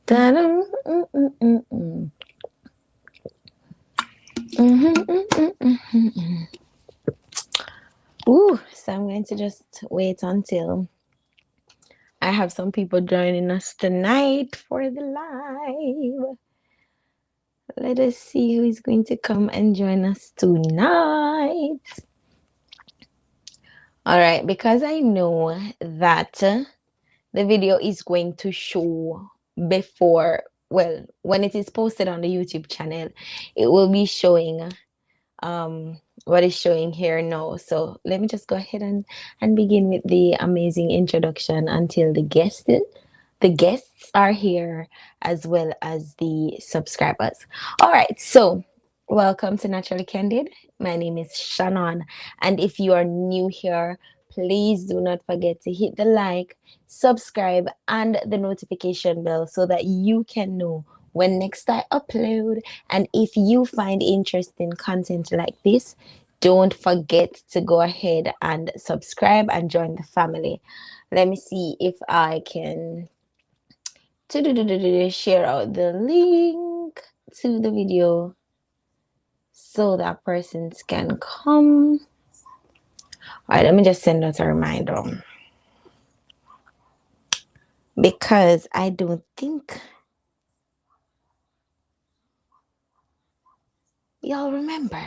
Da-dum, Ooh, so I'm going to just wait until I have some people joining us tonight for the live. Let us see who is going to come and join us tonight. All right, because I know that the video is going to show before, well, when it is posted on the YouTube channel, it will be showing what is showing here now. So let me just go ahead and begin with the amazing introduction until the guests are here as well as the subscribers. All right, so welcome to Naturally Candid. My name is Shannon, and if you are new here, please do not forget to hit the like, subscribe, and the notification bell so that you can know when next I upload. And if you find interesting content like this, don't forget to go ahead and subscribe and join the family. Let me see if I can share out the link to the video so that persons can come. All right, let me just send out a reminder because I don't think y'all remember.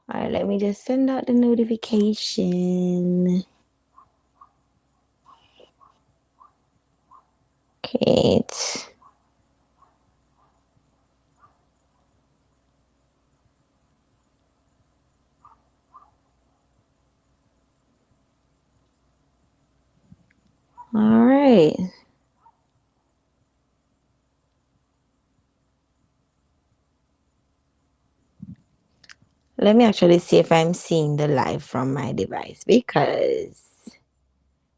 All right, let me just send out the notification. Great. All right. Let me actually see if I'm seeing the live from my device because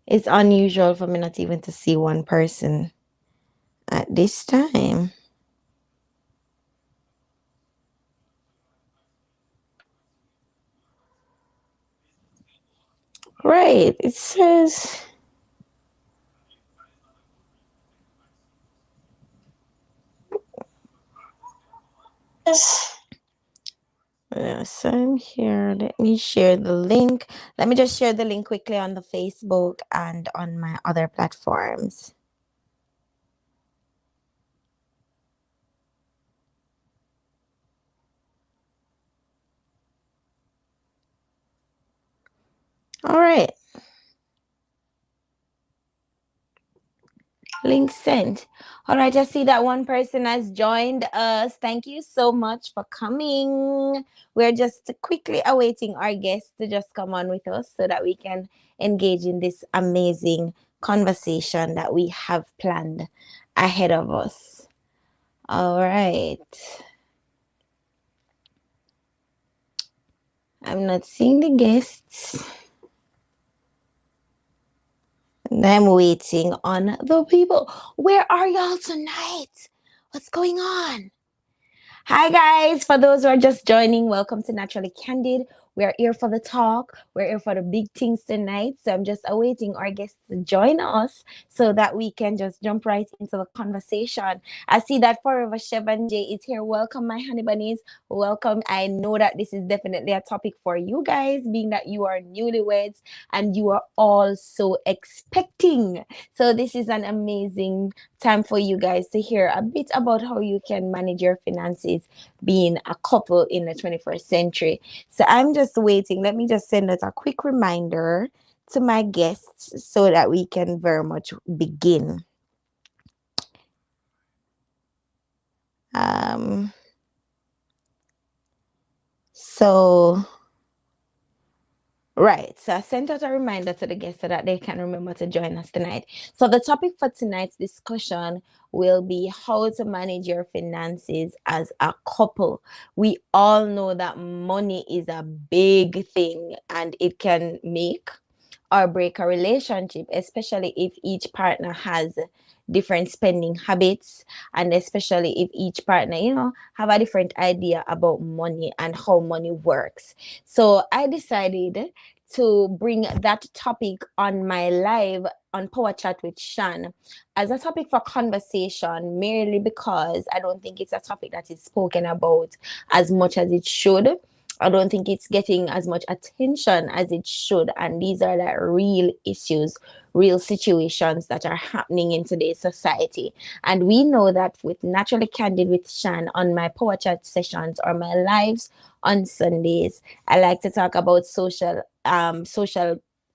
it's unusual for me not even to see one person at this time. Right. It says. Yes, I'm here. Let me share the link. Let me just share the link quickly on the Facebook and on my other platforms. All right. Link sent. All right, I see that one person has joined us. Thank you so much for coming. We're just quickly awaiting our guests to just come on with us so that we can engage in this amazing conversation that we have planned ahead of us. All right. I'm not seeing the guests. And I'm waiting on the people. Where are y'all tonight? What's going on? Hi, guys. For those who are just joining, welcome to Naturally Candid. We're here for the talk. We're here for the big things tonight. So I'm just awaiting our guests to join us so that we can just jump right into the conversation. I see that Forever Chevan J is here. Welcome, my honey bunnies. Welcome. I know that this is definitely a topic for you guys, being that you are newlyweds and you are all so expecting. So this is an amazing time for you guys to hear a bit about how you can manage your finances being a couple in the 21st century. So I'm just waiting. Let me just send out a quick reminder to my guests so that we can very much begin. So right. So I sent out a reminder to the guests so that they can remember to join us tonight. So the topic for tonight's discussion will be how to manage your finances as a couple. We all know that money is a big thing and it can make or break a relationship, especially if each partner has different spending habits and especially if each partner, have a different idea about money and how money works. So I decided to bring that topic on my live on Power Chat with Shan as a topic for conversation, merely because I don't think it's a topic that is spoken about as much as it should. I don't think it's getting as much attention as it should. And these are like real issues, real situations that are happening in today's society. And we know that with Naturally Candid with Shan on my Power Chat sessions or my lives on Sundays, I like to talk about social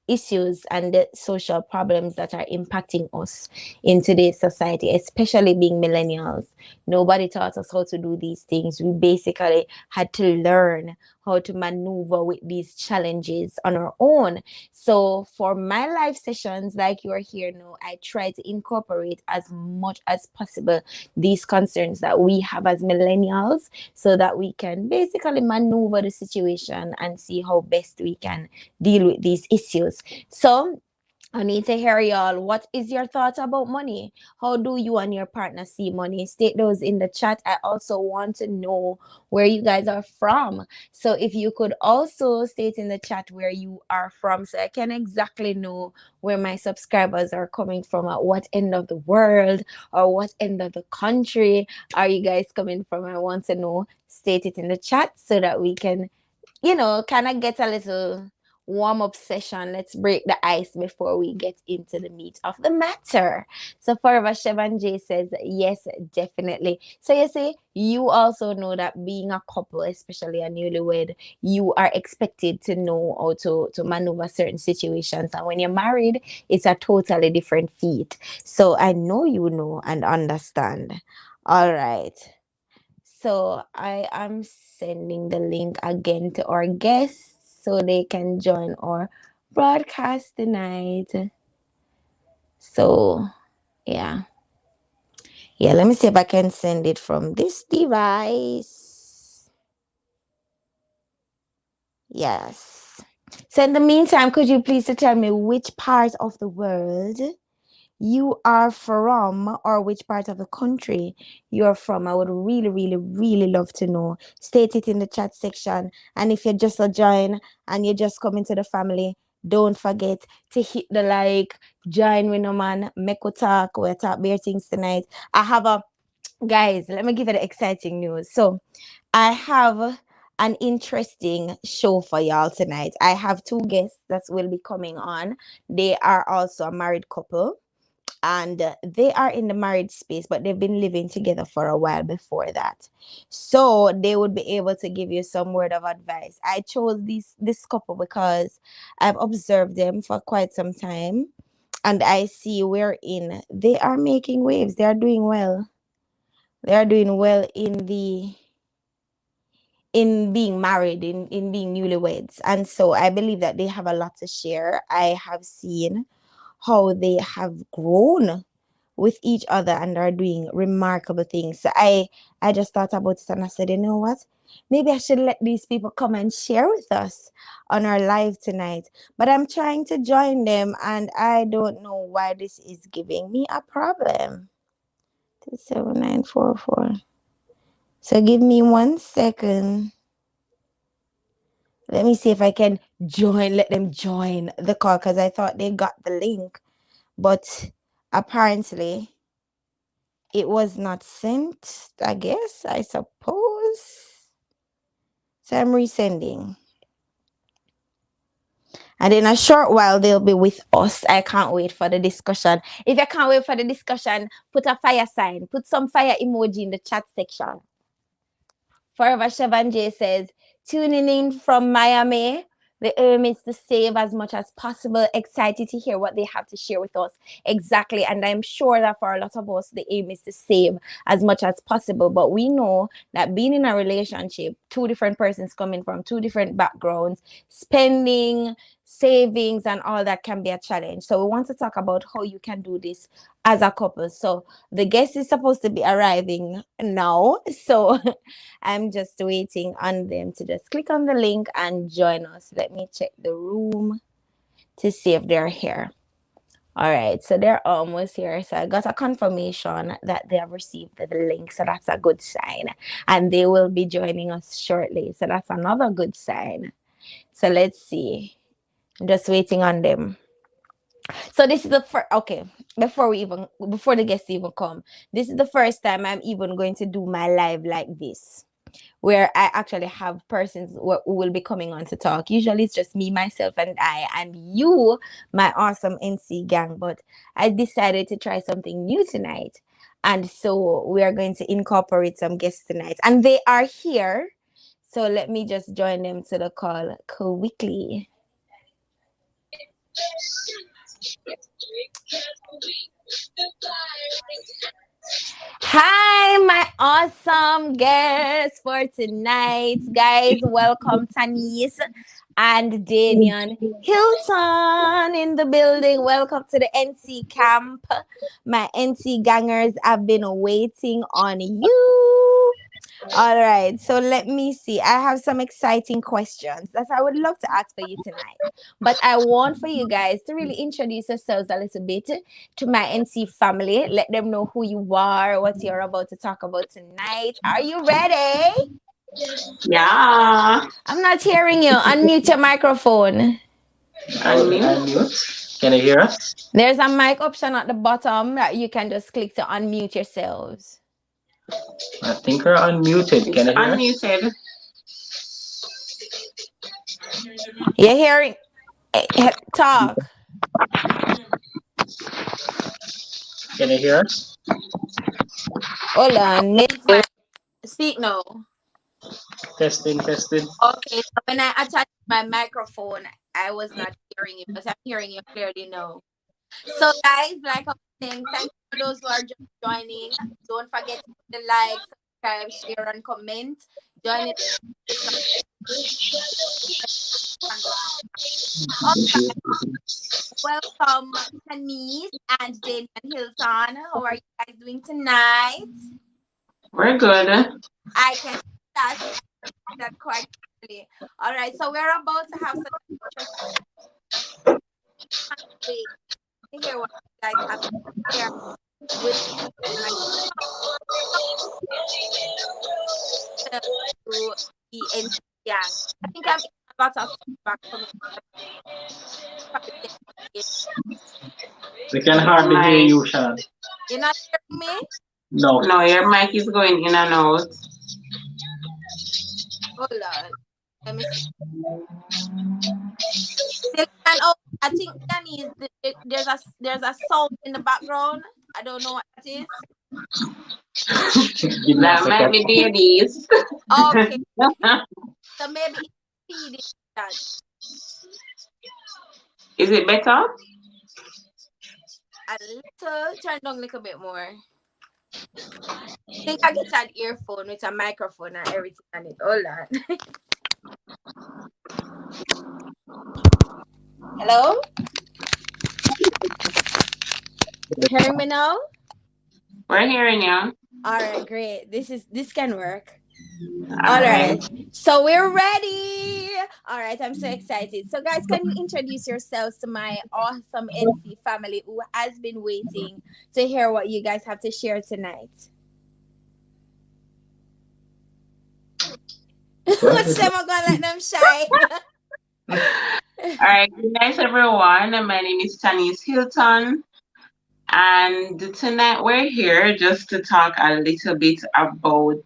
issues and the social problems that are impacting us in today's society, especially being millennials. Nobody taught us how to do these things. We basically had to learn how to maneuver with these challenges on our own. So for my live sessions, like you're here now, I try to incorporate as much as possible these concerns that we have as millennials so that we can basically maneuver the situation and see how best we can deal with these issues. So I need to hear y'all. What is your thoughts about money? How do you and your partner see money? State those in the chat. I also want to know where you guys are from. So if you could also state in the chat where you are from, so I can exactly know where my subscribers are coming from, at what end of the world or what end of the country are you guys coming from? I want to know. State it in the chat so that we can, kind of get a little warm up session. Let's break the ice before we get into the meat of the matter. So Forever Chevan J says, yes, definitely. So you see, you also know that being a couple, especially a newlywed, you are expected to know how to maneuver certain situations. And when you're married, it's a totally different feat. So I know you know and understand. All right. So I am sending the link again to our guests so they can join our broadcast tonight. So yeah. Yeah, let me see if I can send it from this device. Yes. So in the meantime, could you please tell me which part of the world you are from or which part of the country you're from? I would really, really, really love to know. State it in the chat section. And if you're just a join and you just come into the family, don't forget to hit the like, join with no man, make we talk, we'll talk bare things tonight. Guys, let me give you the exciting news. So I have an interesting show for y'all tonight. I have two guests that will be coming on. They are also a married couple and they are in the marriage space, but they've been living together for a while before that, so they would be able to give you some word of advice. I chose this couple because I've observed them for quite some time and I see wherein they are making waves. They are doing well. They are doing well in being married, in being newlyweds, and so I believe that they have a lot to share. I have seen how they have grown with each other and are doing remarkable things. So I just thought about it and I said, you know what? Maybe I should let these people come and share with us on our live tonight. But I'm trying to join them and I don't know why this is giving me a problem. 27944. So give me 1 second. Let me see if I can let them join the call because I thought they got the link. But apparently it was not sent, I suppose. So I'm resending. And in a short while, they'll be with us. I can't wait for the discussion. If you can't wait for the discussion, put a fire sign. Put some fire emoji in the chat section. Forever Shavanje says, tuning in from Miami. The aim is to save as much as possible. Excited to hear what they have to share with us. Exactly. And I'm sure that for a lot of us, the aim is to save as much as possible. But we know that being in a relationship, two different persons coming from two different backgrounds, spending, savings, and all that can be a challenge. So we want to talk about how you can do this as a couple. So the guest is supposed to be arriving now. So I'm just waiting on them to just click on the link and join us. Let me check the room to see if they're here. All right, so they're almost here. So I got a confirmation that they have received the link. So that's a good sign. And they will be joining us shortly. So that's another good sign. So let's see. I'm just waiting on them. So this is the first. Okay, before the guests even come, this is the first time I'm even going to do my live like this, where I actually have persons who will be coming on to talk. Usually it's just me, myself, and I, and you, my awesome NC gang. But I decided to try something new tonight. And so we are going to incorporate some guests tonight. And they are here. So let me just join them to the call quickly. Hi, my awesome guests for tonight, guys. Welcome, Tanis and Damian Hilton in the building. Welcome to the NC camp. My NC gangers have been waiting on you. All right, so let me see. I have some exciting questions that I would love to ask for you tonight. But I want for you guys to really introduce yourselves a little bit to my NC family. Let them know who you are, what you're about to talk about tonight. Are you ready? Yeah. I'm not hearing you. Unmute your microphone. Unmute. Can you hear us? There's a mic option at the bottom that you can just click to unmute yourselves. I think we're unmuted. Can you hear us? Unmuted. You're hearing? Talk. Can you hear us? Hold on. Maybe my speak now. Testing, testing. Okay, so when I attached my microphone, I was not hearing you, but I'm hearing you clearly now. So, guys, like I was saying, thank you for those who are just joining. Don't forget to hit the like, subscribe, share, and comment. Join in. All right, welcome, Tanis and Daniel Hilton. How are you guys doing tonight? We're good. I can that quite clearly. All right, so we're about to have some wait to hear what you guys have to share with to the NC gang. I think I'm getting a lot of feedback from We can hardly hear you, Sean. You're not hearing me? No. No, your mic is going in and out. Hold on. Let me see. And oh, I think Danny there's a sound in the background. I don't know what that is. That might be babies. Okay. So maybe it's feeding that. Is it better? A little, turn down a little bit more. I think I get an earphone with a microphone and everything on it. Hold on. Hello? You hearing me now? We're hearing you. All right, great. This can work. All right. So we're ready. All right, I'm so excited. So guys, can you introduce yourselves to my awesome NC family who has been waiting to hear what you guys have to share tonight? What's them going to let them shy? All right, good night everyone. My name is Tanis Hilton. And tonight we're here just to talk a little bit about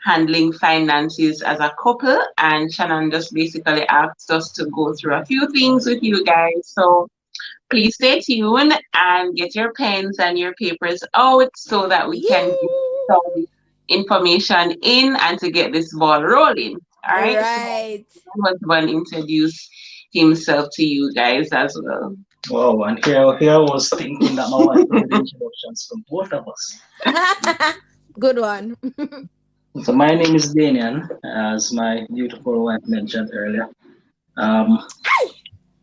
handling finances as a couple. And Shannon just basically asked us to go through a few things with you guys. So please stay tuned and get your pens and your papers out so that we can get some information in and to get this ball rolling. All right. Right. So husband introduce himself to you guys as well. Wow, and here I was thinking that my wife would the introductions from both of us. Good one. So my name is Daniel, as my beautiful wife mentioned earlier.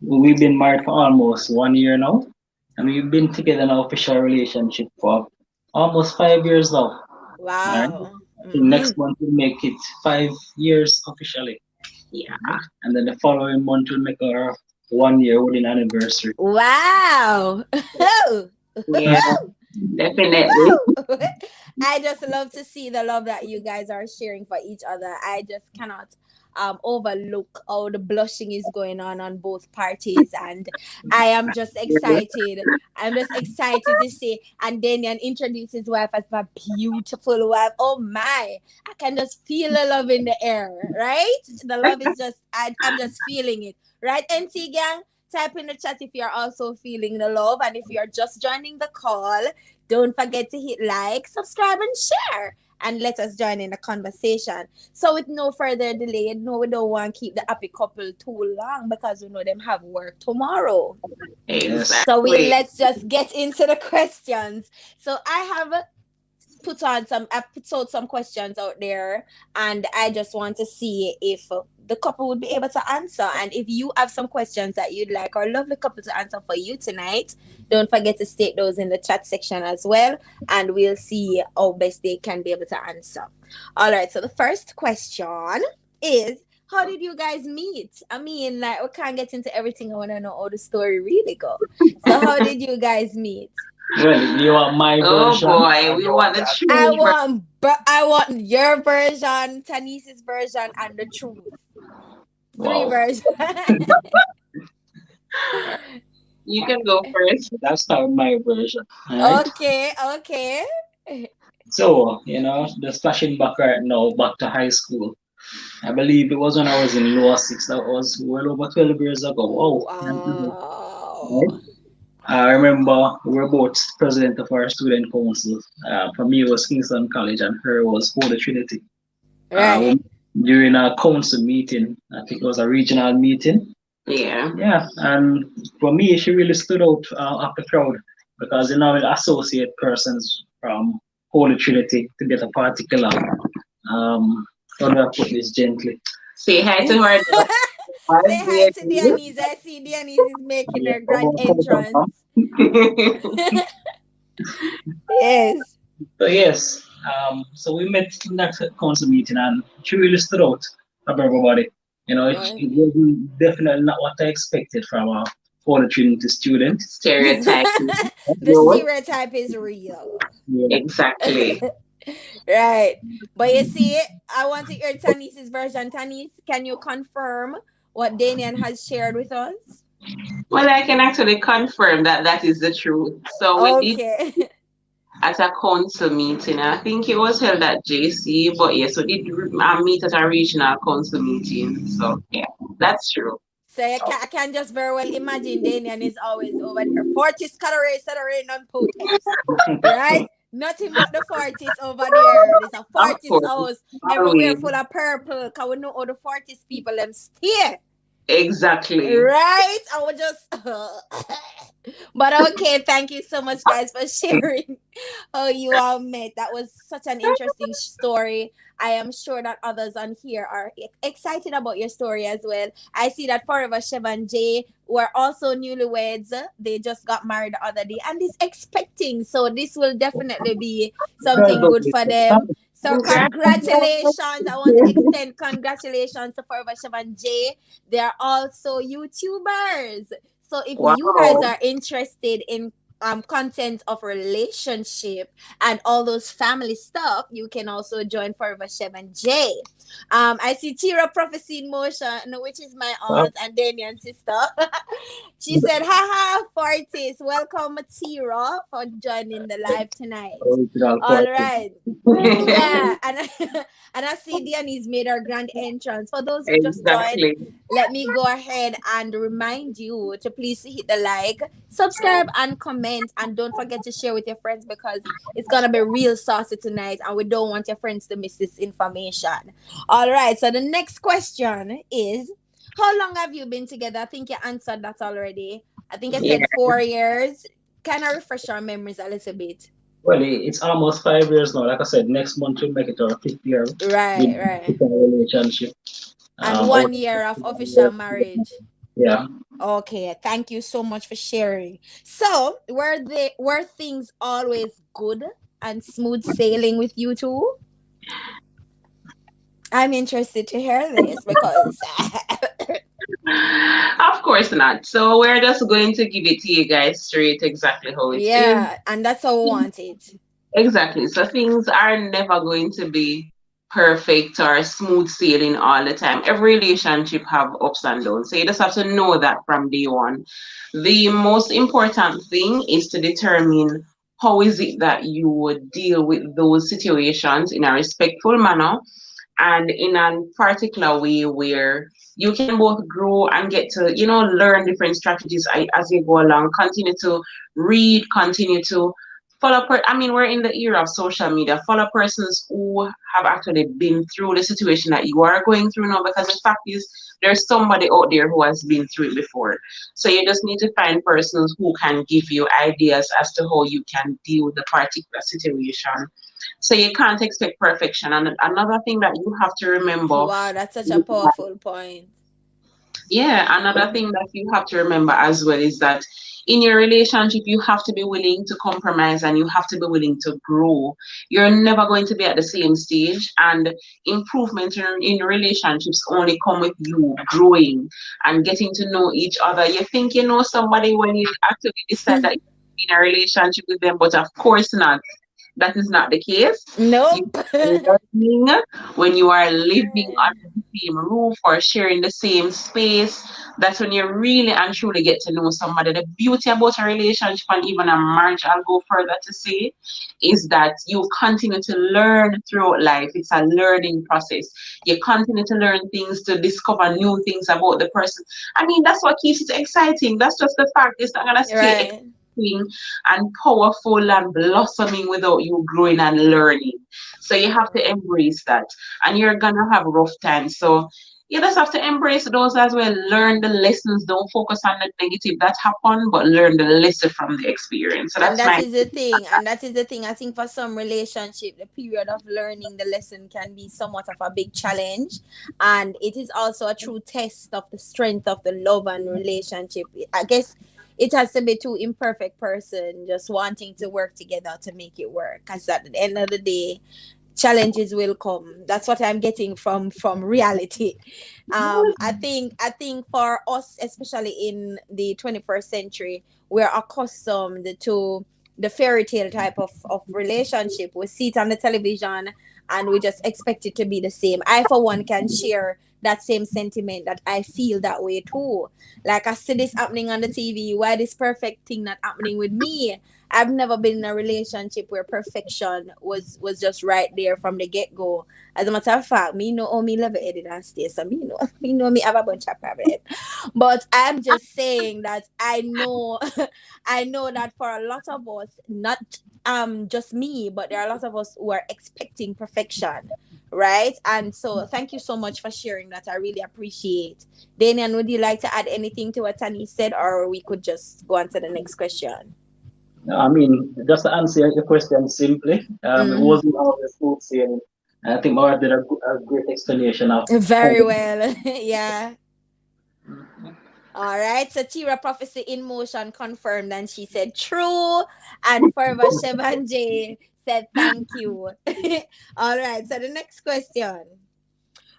We've been married for almost 1 year now, and we've been together in an official relationship for almost 5 years now. Wow. Right? Next month we'll make it 5 years officially. Yeah. And then the following month we'll make our 1 year wedding anniversary. Wow. Yeah, definitely. I just love to see the love that you guys are sharing for each other. I just cannot overlook how the blushing is going on both parties, and I am just excited. I'm just excited to see. And Daniel introduced his wife as my beautiful wife. Oh my! I can just feel the love in the air, right? The love is just I'm just feeling it, right? NT gang, type in the chat if you're also feeling the love, and if you're just joining the call, don't forget to hit like, subscribe, and share. And let us join in the conversation. So, with no further delay, no, we don't want to keep the happy couple too long because we know them have work tomorrow. Yes. So we Exactly. let's just get into the questions. So I have I put out some questions out there, and I just want to see if the couple would be able to answer. And if you have some questions that you'd like our lovely couple to answer for you tonight, don't forget to state those in the chat section as well, and we'll see how best they can be able to answer. All right, so the first question is, how did you guys meet? I mean, like, we can't get into everything. I want to know how the story really go. So how did you guys meet? Well, you are my Oh version boy, we about want the that. I truth. want, I want your version, Tanice's version, and the truth. Three Wow. versions. You can go first. That's not my version. All right. Okay, okay. So, just flashing back right now, back to high school. I believe it was when I was in lower six. That was well over 12 years ago. Wow. Right? Wow. I remember we were both president of our student council. For me, it was Kingston College, and her was Holy Trinity. Uh, Right. During a council meeting, I think it was a regional meeting. Yeah. Yeah, and for me, she really stood out of the crowd because associate persons from Holy Trinity to get a particular, how do I put this gently? Say hi to Say her. Right hi there. to Dianese. I see Dianese is making Yeah, her grand entrance. so Yes. yes, so we met in that council meeting, and she really stood out of everybody. It Okay. wasn't definitely not what I expected from a Holy Trinity student. Stereotype. The Growth. stereotype is real. Yeah. Exactly. Right. But you see, I want to hear Tanice's version. Tanis, can you confirm what Danian has shared with us? Well, I can actually confirm that that is the truth. So we did Okay. at a council meeting. I think it was held at JC, but yes, we did meet at a regional council meeting. So yeah, that's true. So I can just very well imagine Danian is always over there. Fortis Saturday non poteps. Right? Nothing but the Fortis over there. There's a Of Fortis course, house everywhere always. full of purple. Cause we know all the Fortis people them stay. Exactly. Right? I would just but okay, thank you so much guys for sharing how you all met. That was such an interesting story. I am sure that others on here are excited about your story as well. I see that Forever Chev and Jay were also newlyweds. They just got married the other day and is expecting. So this will definitely be something good for them. So Congrats. congratulations. I want to extend congratulations to Forever Chev and Jay. They are also YouTubers. So if you guys Wow. are interested in content of relationship and all those family stuff, you can also join Forever Chef and J. I see Tira Prophecy in Motion, which is my aunt and Damian's sister. She said, haha, Fortis, welcome Tira for joining the live tonight. Original All question. right. Yeah, and and I see Diane's made her grand entrance. For those who just joined, Exactly. let me go ahead and remind you to please hit the like, subscribe, and comment, and don't forget to share with your friends because it's gonna be real saucy tonight, and we don't want your friends to miss this information. All right. So the next question is, how long have you been together? I think you answered that already. I think I Yeah. said 4 years. Can I refresh our memories a little bit? Well, it's almost 5 years now. Like I said, next month we'll make it our fifth year Right, with right. our relationship. And Our 1 year of official marriage. yeah. Okay, thank you so much for sharing. So, were things always good and smooth sailing with you two? I'm interested to hear this because Of course not. So we're just going to give it to you guys straight exactly how it is. yeah, and that's how we want it. Exactly. So things are never going to be perfect or smooth sailing all the time. Every relationship have ups and downs. So you just have to know that from day one. The most important thing is to determine how is it that you would deal with those situations in a respectful manner and in a particular way where you can both grow and get to learn different strategies as you go along, continue to read, continue to follow I mean, we're in the era of social media. Follow persons who have actually been through the situation that you are going through now, because the fact is there's somebody out there who has been through it before. So you just need to find persons who can give you ideas as to how you can deal with the particular situation. So you can't expect perfection. And another thing that you have to remember, Wow, that's such a powerful point. yeah, another thing that you have to remember as well is that in your relationship, you have to be willing to compromise and you have to be willing to grow. You're never going to be at the same stage, and improvement in relationships only come with you growing and getting to know each other. You think you know somebody when you actually decide that you're in a relationship with them, but of course not. That is not the case. You Nope. are learning when you are living under the same roof or sharing the same space. That's when you really and truly get to know somebody. The beauty about a relationship and even a marriage, I'll go further to say, is that you continue to learn throughout life. It's a learning process. You continue to learn things, to discover new things about the person. I mean, that's what keeps it exciting. That's just the fact. It's not gonna stay Right. exciting and powerful and blossoming without you growing and learning. So you have to embrace that. And you're gonna have rough times. So you just have to embrace those as well. Learn the lessons. Don't focus on the negative that happened, but learn the lesson from the experience. So And that's that my is the thing. And that is the thing. I think for some relationship, the period of learning the lesson can be somewhat of a big challenge. And it is also a true test of the strength of the love and relationship. I guess it has to be two imperfect person just wanting to work together to make it work. Because at the end of the day, challenges will come. That's what I'm getting from reality. I think for us, especially in the 21st century, we're accustomed to the fairy tale type of relationship. We see it on the television and we just expect it to be the same. I for one can share that same sentiment, that I feel that way too. Like I see this happening on the TV. Why this perfect thing not happening with me? I've never been in a relationship where perfection was just right there from the get go. As a matter of fact, me know how me love it and stay. So me know me have a bunch of problems. But I'm just saying that I know I know that for a lot of us, not just me, but there are a lot of us who are expecting perfection. Right. And so thank you so much for sharing that. I really appreciate. Danian, would you like to add anything to what Tani said, or we could just go on to the next question? I mean, just to answer your question simply, it Mm, wasn't always smooth sailing. I think Mara did a great explanation of how. very well. Yeah. All right. So Tira prophecy in motion confirmed, and she said true. And Ferva Shevanje said thank you. All right. So the next question.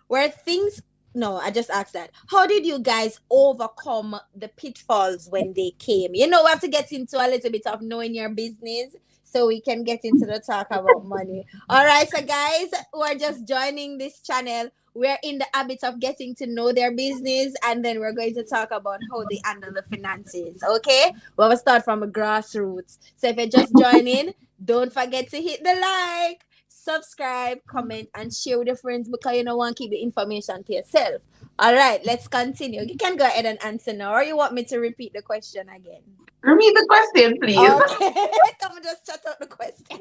Were things no, I just asked that. How did you guys overcome the pitfalls when they came? We have to get into a little bit of knowing your business so we can get into the talk about money. All right, so guys who are just joining this channel, we're in the habit of getting to know their business, and then we're going to talk about how they handle the finances. Okay, we'll start from a grassroots. So if you're just joining, don't forget to hit the like, subscribe, comment, and share with your friends, because you don't want to keep the information to yourself. All right, let's continue. You can go ahead and answer now, or you want me to repeat the question again? repeat the question, please. Okay, come on, just shut out the question.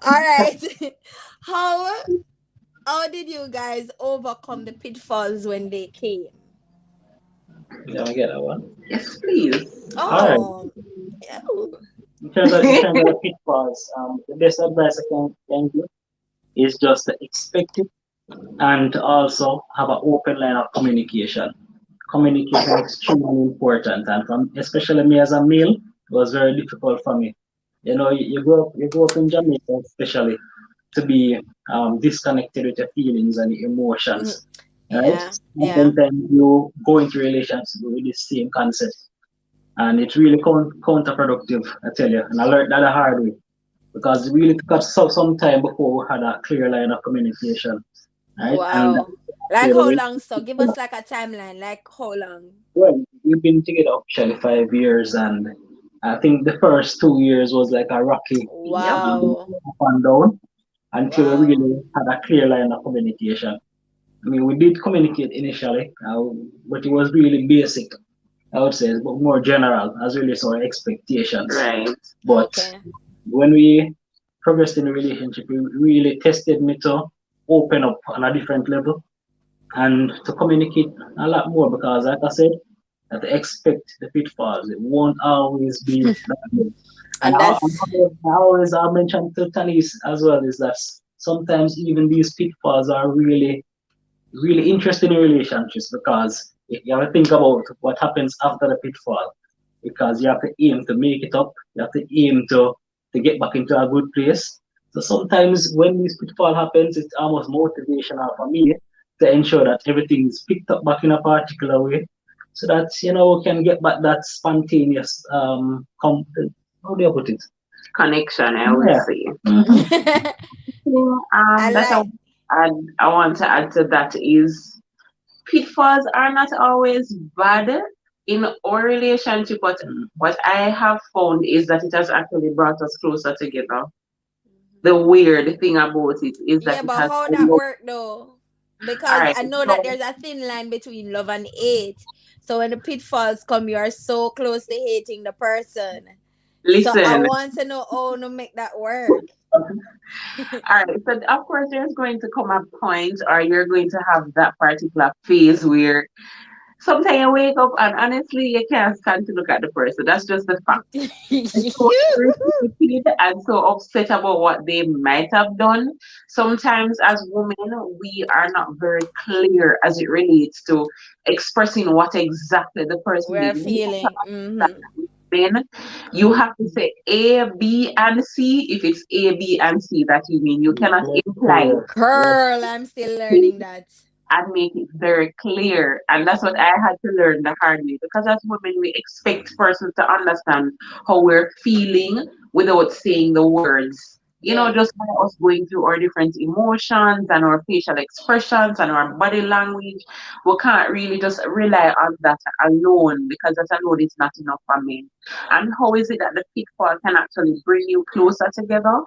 All right. how how did you guys overcome the pitfalls when they came? Yeah, I get that one. Yes, please. All right. Oh, yeah. In terms of the pitfalls, the best advice I can give is just to expect it and also have an open line of communication. Communication is extremely important, and from especially me as a male, it was very difficult for me. You grow up in Jamaica, especially to be disconnected with your feelings and your Mm, emotions, right? yeah, And yeah. sometimes you go into relations with the same concept, and it's really counterproductive. I tell you, and I learned that the hard way. because we really took us some time before we had a clear line of communication, right? And Wow. Like how long? So give us like a timeline. Like how long? well, we've been together officially 5 years, and I think the first 2 years was like a rocky Yep. Wow. up and down until we Wow. really had a clear line of communication. I mean, we did communicate initially, but it was really basic. I would say, but more general, as really our expectations. Right. But Okay. when we progressed in the relationship, we really tested me to open up on a different level and to communicate a lot more because, like I said, that expect the pitfalls. It won't always be that good. And And that's I always I mentioned to Tanis as well is that sometimes even these pitfalls are really really interesting in relationships because you have to think about what happens after the pitfall because you have to aim to make it up, you have to aim to get back into a good place. So sometimes when this pitfall happens, it's almost motivational for me to ensure that everything is picked up back in a particular way so that we can get back that spontaneous how do you put it? Connection, I would Yeah. say. Hmm. I That like I want to add to that is pitfalls are not always bad in our relationship, but what I have found is that it has actually brought us closer together. The weird thing about it is that yeah, it but has how that all work though? Because right. I know that So there's a thin line between love and hate. So when the pitfalls come, you are so close to hating the person. So I listen, want to know how to make that work. all right. So of course, there's going to come a point, or you're going to have that particular phase where sometimes you wake up and honestly you can't stand to look at the person. That's just the fact. And so irritated and so upset about what they might have done. Sometimes, as women, we are not very clear as it relates to expressing what exactly the person We're did. We have feeling. to understand that men, you have to say A, B, and C. If it's A, B, and C, that you mean you cannot Let's imply clear. Let's Girl, I'm still learning that. and make it very clear. And that's what I had to learn the hard way. Because as women, we expect persons to understand how we're feeling without saying the words. Yeah. Just by us going through our different emotions and our facial expressions and our body language, we can't really just rely on that alone because that alone is not enough for me. And how is it that the pitfall can actually bring you closer together?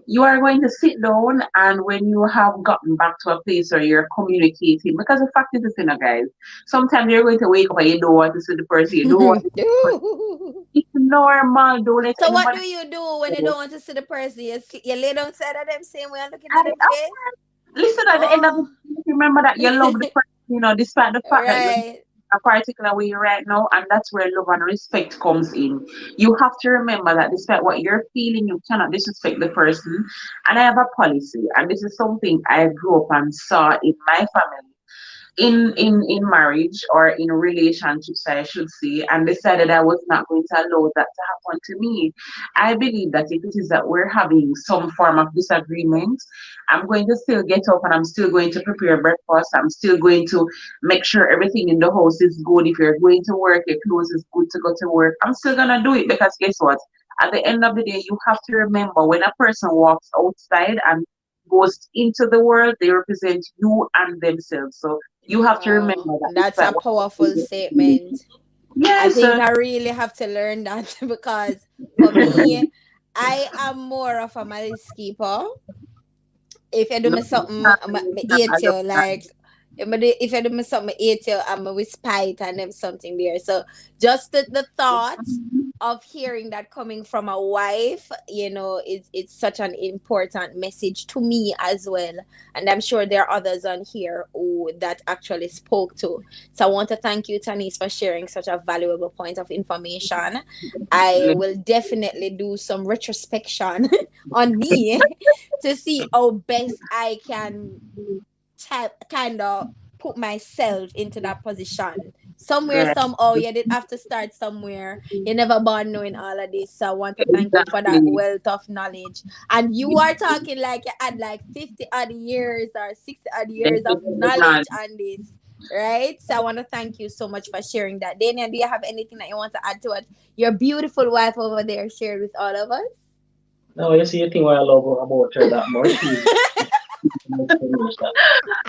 You are going to sit down and when you have gotten back to a place where you're communicating, because the fact is this, guys, sometimes you're going to wake up and you don't want to see the person, you don't want to see the person. It's normal, don't let So what do anybody you do when you know. don't want to see the person? You lay down side of them same way and looking at I, them face? listen, at the end of the Oh, day, remember that you love the person, despite the fact that you're right. a particular way right now, and that's where love and respect comes in. You have to remember that despite what you're feeling, you cannot disrespect the person. And I have a policy, and this is something I grew up and saw in my family. In marriage or in relationships I should say, and decided I was not going to allow that to happen to me. I believe that if it is that we're having some form of disagreement, I'm going to still get up and I'm still going to prepare breakfast. I'm still going to make sure everything in the house is good. If you're going to work, your clothes is good to go to work, I'm still gonna do it because guess what, at the end of the day, you have to remember when a person walks outside and goes into the world, they represent you and themselves. So you have to remember Wow. that That's despite a what powerful happens, statement. I yes, think I really have to learn that because for me, I am more of a malice keeper. If you do no, me something, me not hate as a you. Like, if you do me something, me hate you, I'm with spite and them something there. So just the thought of hearing that coming from a wife, it's such an important message to me as well. And I'm sure there are others on here who that actually spoke to. So I want to thank you, Tanis, for sharing such a valuable point of information. I will definitely do some retrospection on me to see how best I can kind of put myself into that position. Somewhere, right, somehow, you did have to start somewhere. You never born knowing all of this. So I want to thank you for that exactly. wealth of knowledge. And you are talking like you had like 50 odd years or 60 odd years of Definitely not. knowledge on this. Right? So I want to thank you so much for sharing that. Daniel, do you have anything that you want to add to what your beautiful wife over there shared with all of us? No, you see, the thing what I love about her that much is explanation.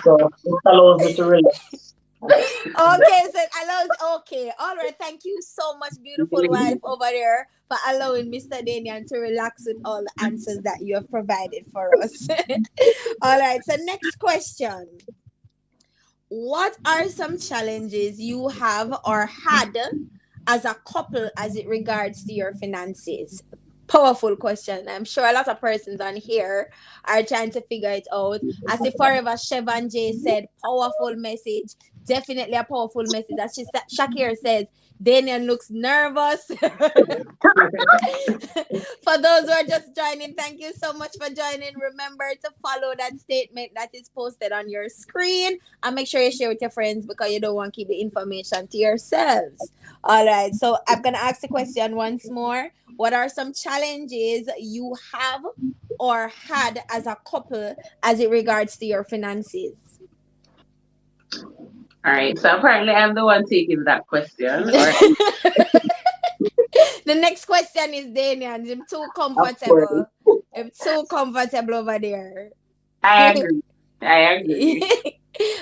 So it allows me to relax. And Okay, so allows. Okay, all right. Thank you so much, beautiful wife over there, for allowing Mr. Daniel to relax with all the answers that you have provided for us. All right. So next question: what are some challenges you have or had as a couple as it regards to your finances? Powerful question. I'm sure a lot of persons on here are trying to figure it out. As the forever Chevan J said, powerful message. Definitely a powerful message. As Shakir says, Daniel looks nervous. For those who are just joining, thank you so much for joining. Remember to follow that statement that is posted on your screen and make sure you share with your friends because you don't want to keep the information to yourselves. All right, so I'm going to ask the question once more. What are some challenges you have or had as a couple as it regards to your finances? All right. So apparently I'm the one taking that question, or The next question is Daniel. I'm too of course. comfortable. I'm too comfortable over there. I agree. I agree.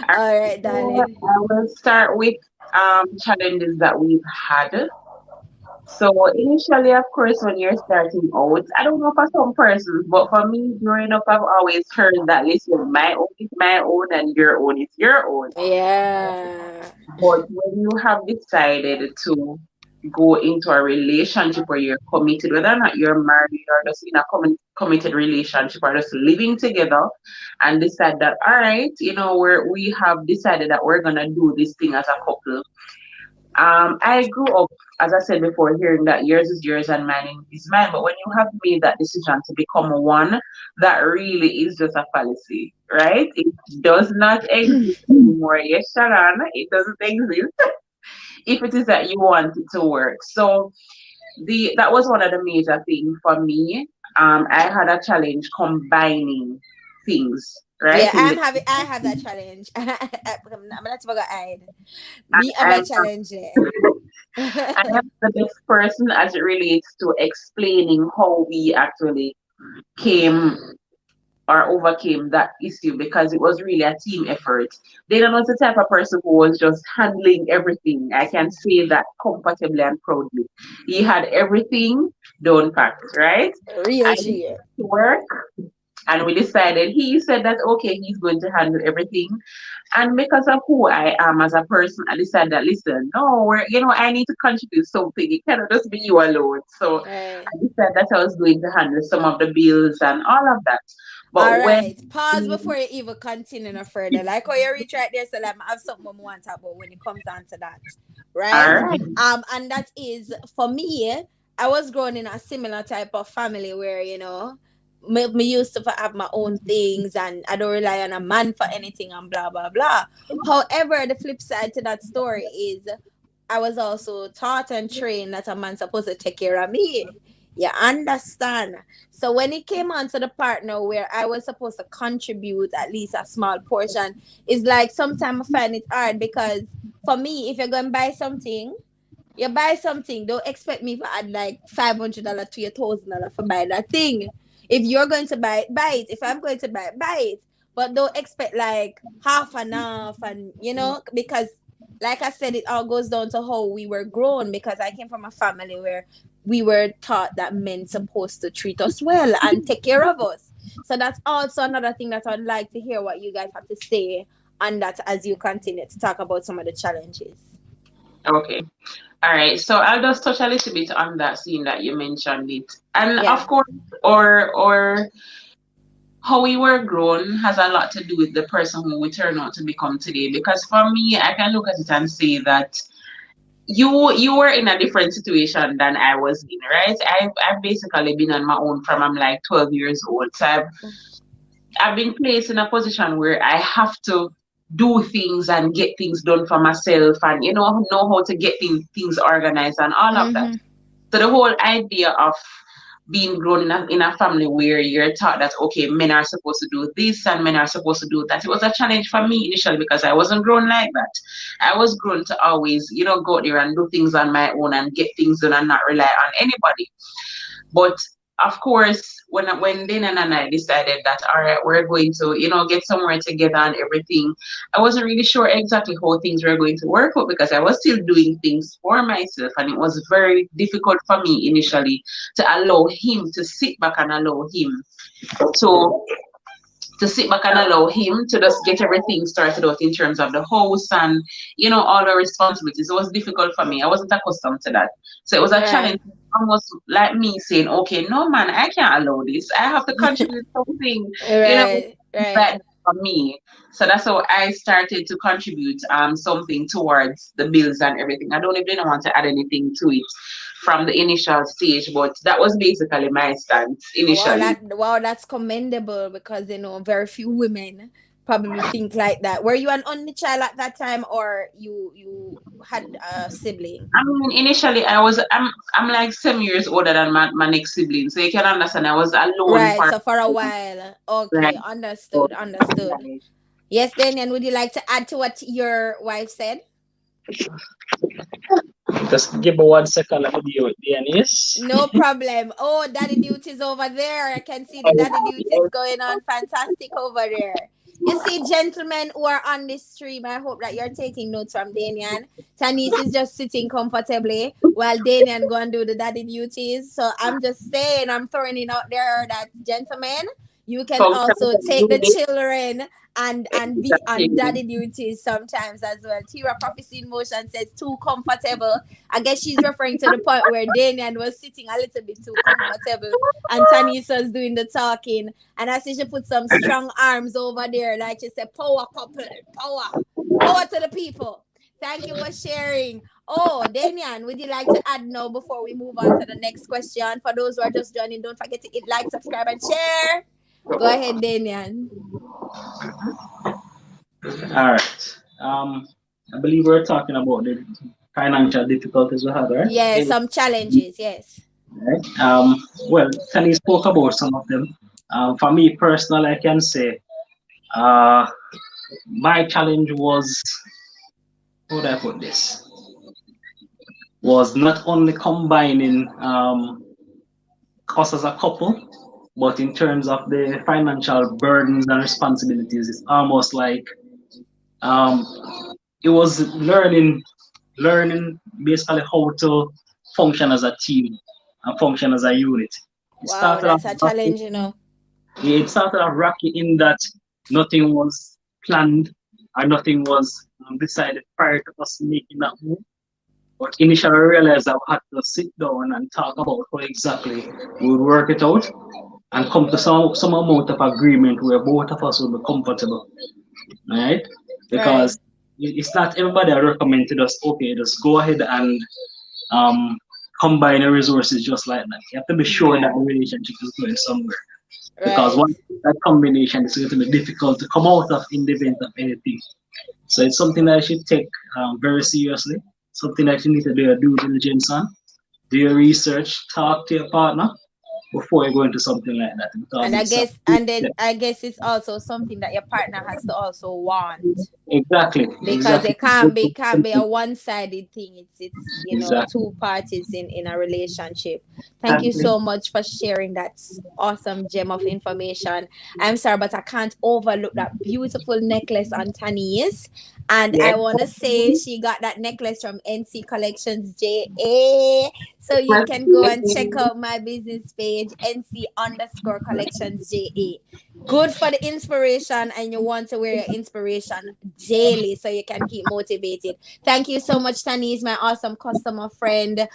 All All right. right, So darling. I will start with challenges that we've had. So initially, of course, when you're starting out, I don't know for some persons, but for me, growing up, I've always heard that listen, my own is my own and your own is your own. Yeah. But when you have decided to go into a relationship where you're committed, whether or not you're married or just in a committed relationship or just living together, and decide that, all right, we have decided that we're gonna do this thing as a couple. I grew up, as I said before, hearing that yours is yours and mine is mine. But when you have made that decision to become one, that really is just a fallacy, right? It does not exist anymore. Yes, Sharon, it doesn't exist if it is that you want it to work. So that was one of the major things for me. I had a challenge combining things, right? Yeah, I have that challenge. I'm not forget I. Me have a I'm challenge there. I am the best person as it relates to explaining how we actually came or overcame that issue because it was really a team effort. Dana was the type of person who was just handling everything. I can say that comfortably and proudly. He had everything done packed, right? Real I G. went to work and we decided he said that okay, he's going to handle everything. And because of who I am as a person, I decided that listen, no, I need to contribute something. It cannot just be you alone. So Right. I decided that I was going to handle some of the bills and all of that. All But when right. Pause before you even continue no further. Like how you reach right there, so like, I have something I want to talk about when it comes down to that. Right? all right, And that is for me, I was growing in a similar type of family where, me used to have my own things and I don't rely on a man for anything and blah blah blah. However, the flip side to that story is I was also taught and trained that a man's supposed to take care of me. You understand? So when it came on to the partner where I was supposed to contribute at least a small portion, it's like sometimes I find it hard because for me, if you're going to buy something, you buy something, don't expect me to add like $500 to your $1,000 for buy that thing. If you're going to buy it, buy it. If I'm going to buy it, buy it. But don't expect like half and half and because like I said, it all goes down to how we were grown because I came from a family where we were taught that men supposed to treat us well and take care of us. So that's also another thing that I'd like to hear what you guys have to say on that as you continue to talk about some of the challenges. okay, all right. So I'll just touch a little bit on that scene that you mentioned it, and Yeah. of course, or how we were grown has a lot to do with the person who we turn out to become today. Because for me, I can look at it and say that you were in a different situation than I was in, right? I've basically been on my own from I'm like 12 years old. So I've been placed in a position where I have to do things and get things done for myself and know how to get things organized and all of that. Mm-hmm. So the whole idea of being grown in a family where you're taught that okay, men are supposed to do this and men are supposed to do that. It was a challenge for me initially because I wasn't grown like that. I was grown to always, go out there and do things on my own and get things done and not rely on anybody. But of course, when Dana and I decided that all right, we're going to get somewhere together and everything, I wasn't really sure exactly how things were going to work out because I was still doing things for myself, and it was very difficult for me initially to allow him to sit back and allow him to sit back and allow him to just get everything started out in terms of the house and all the responsibilities. It was difficult for me. I wasn't accustomed to that, so it was a Right. challenge, almost like me saying, okay, no man, I can't allow this, I have to contribute something, you know Right. Right. that for me. So that's how I started to contribute something towards the bills and everything. I don't even want to add anything to it from the initial stage, but that was basically my stance Wow, initially. that's commendable because very few women probably think like that. Were you an only child at that time, or you had a sibling? I mean, initially I'm like 7 years older than my next sibling, so you can understand I was alone Right. for So for a while. Okay, like understood. Understood. like, Yes, Daniel, would you like to add to what your wife said? Just give me 1 second. Let me deal with Dennis. No problem. Oh, daddy duties over there. I can see the daddy duties going on. Fantastic over there. You see, gentlemen who are on this stream, I hope that you're taking notes from Danian. Tanis is just sitting comfortably while Danian go and do the daddy duties. So I'm just saying, I'm throwing it out there that gentlemen, you can also comfortable take the doing children and be on it. daddy duties sometimes as well. Tira Prophecy in Motion says too comfortable. I guess she's referring to the point where Danian was sitting a little bit too comfortable and Tanisa's doing the talking. And I see she put some strong arms over there, like she said, power couple, power to the people. Thank you for sharing. Oh, Damian, would you like to add now before we move on to the next question? For those who are just joining, don't forget to hit like, subscribe, and share. Go ahead, Damian. All right. I believe we're talking about the financial difficulties we had, right? Yeah, some challenges, yes. Right. Well, Tony spoke about some of them. For me personally, I can say, uh, my challenge was, how do I put this? Was not only combining us as a couple, but in terms of the financial burdens and responsibilities, it's almost like um, it was learning basically how to function as a team and function as a unit. It Wow, started off that's a rocky. challenge, you know. It started off rocky in that nothing was planned or nothing was decided prior to us making that move. But initially, I realized I had to sit down and talk about how exactly we would work it out and come to some amount of agreement where both of us would be comfortable, right? Right. Because it's not everybody I recommend to just okay, just go ahead and um, combine the resources just like that. You have to be sure that the relationship is going somewhere. Because Right. one that combination is going to be difficult to come out of in the event of anything. So it's something that I should take very seriously. Something that you need to do your due diligence on, do your research, talk to your partner before you go into something like that. Because And I it's guess, and then I guess it's also something that your partner has to also want, exactly, because exactly, it can't be a one-sided thing. It's exactly. two parties in a relationship. Thank you so much for sharing that awesome gem of information. I'm sorry, but I can't overlook that beautiful necklace on Tani's. And Yeah. I want to say she got that necklace from NC Collections JA. So you can go and check out my business page, NC_collections JA. Good for the inspiration, and you want to wear your inspiration daily so you can keep motivated. Thank you so much, Tanis, my awesome customer friend,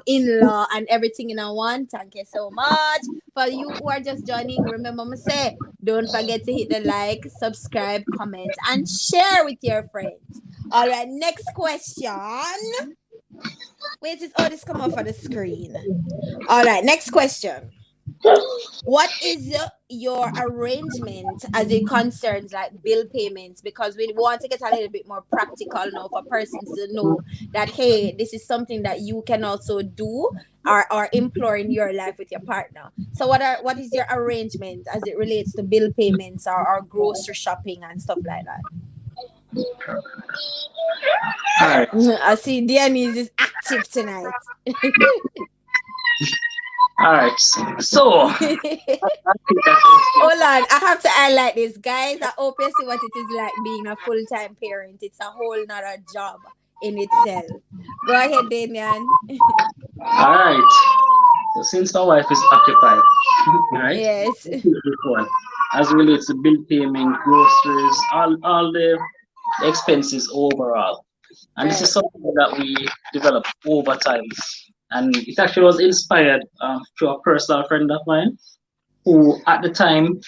in-law, and everything in a one. Thank you so much. For you who are just joining, remember me say, don't forget to hit the like, subscribe, comment, and share with your friends. All right, next question. Wait, oh, this come off of the screen. All right, next question. What is your arrangement as it concerns like bill payments? Because we want to get a little bit more practical now for persons to know that hey, this is something that you can also do or employ in your life with your partner. So what is your arrangement as it relates to bill payments or grocery shopping and stuff like that? All right. I see Dianese is active tonight. All right. So I think that's okay. Hold on, I have to highlight this, guys. I hope you see what it is like being a full-time parent. It's a whole nother job in itself. Go ahead, Damian. All right. So since my wife is occupied, right? Yes. Let's take this one. As relates to bill payment, groceries, all the expenses overall. And this is Right. something that we developed over time. And it actually was inspired through a personal friend of mine who, at the time,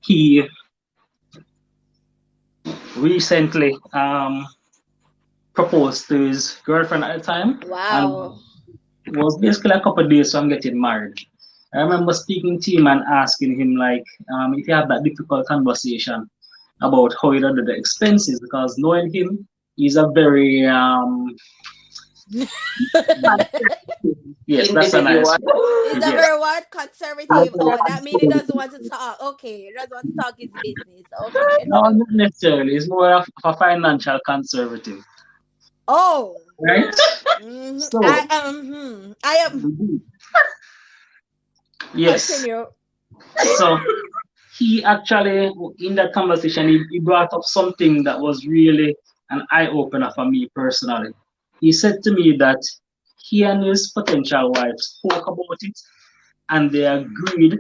he recently proposed to his girlfriend at the time. And Wow. it was basically a couple of days from getting married. I remember speaking to him and asking him, like, if he had that difficult conversation about how he did the expenses, because knowing him, he's a very yes, that's a Individual. nice Is that yes. very what? Conservative. Oh, that means he doesn't want to talk. Okay, he doesn't want to talk his business. Okay, let's No, go. not necessarily. It's more of a financial conservative, Oh. right? I So, I am mhm, yes. continue. So he actually, in that conversation, he brought up something that was really an eye opener for me personally. He said to me that he and his potential wife spoke about it and they agreed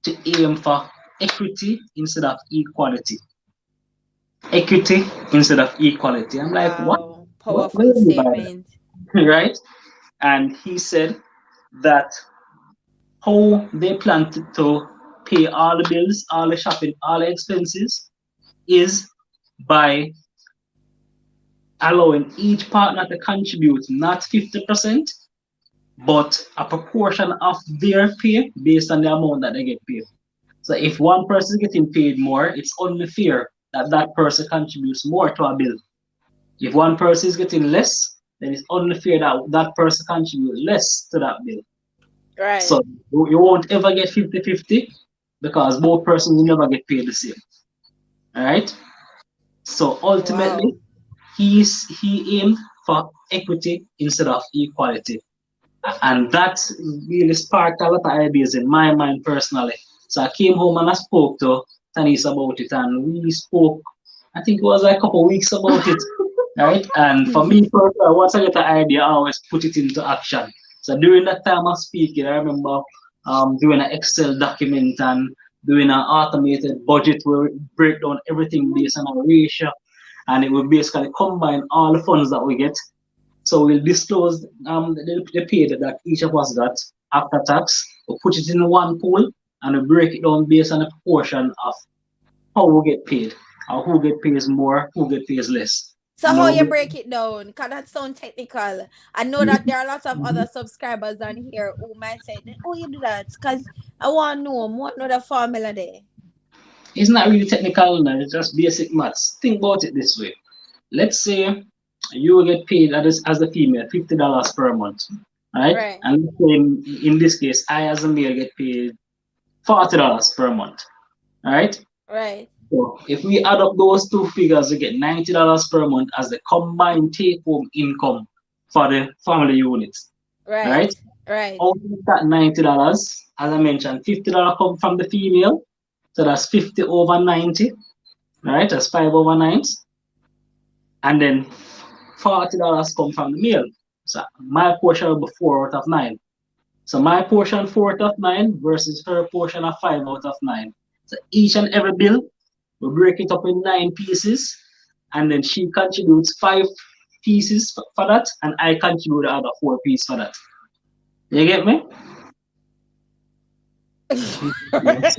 to aim for equity instead of equality. Equity instead of equality. I'm like, what? Wow, What powerful really by statement. that? Right? And he said that how they plan to pay all the bills, all the shopping, all the expenses is by allowing each partner to contribute not 50%, but a proportion of their pay based on the amount that they get paid. So if one person is getting paid more, it's only fair that that person contributes more to a bill. If one person is getting less, then it's only fair that that person contributes less to that bill. Right. So you won't ever get 50-50 because both persons will never get paid the same. All right. So ultimately, Wow. he aimed for equity instead of equality. And that really sparked a lot of ideas in my mind personally. So I came home and I spoke to Tanis about it, and we spoke, I think it was like a couple of weeks about it, right? And for me personally, once I get an idea, I always put it into action. So during that time of speaking, I remember doing an Excel document and doing an automated budget where it break down everything based on a ratio, and it will basically combine all the funds that we get, so we'll disclose the pay that each of us got after tax. We'll put it in one pool and we'll break it down based on the proportion of how we get paid, or who get paid more, who get paid less. So And how then you we'll break it down? Cause that sound technical. I know that get, there are lots of other subscribers on here who might say, "Oh, you do that?" Cause I want to know more. Know the formula there. it's not really technical, no, it's just basic maths. Think about it this way. Let's say you will get paid as a female $50 per month, right? Right. And let's say in this case, I as a male get paid $40 per month, right? Right. So if we add up those two figures, we get $90 per month as the combined take-home income for the family unit. Right. Right? Right. Out of that $90, as I mentioned, $50 come from the female. So that's 50 over 90, right? That's 5 over 9. And then $40 come from the male. So my portion will be 4 out of 9. So my portion 4 out of 9 versus her portion of 5 out of 9. So each and every bill, we break it up in 9 pieces, and then she contributes 5 pieces for that, and I contribute the other 4 pieces for that. You get me? Yes.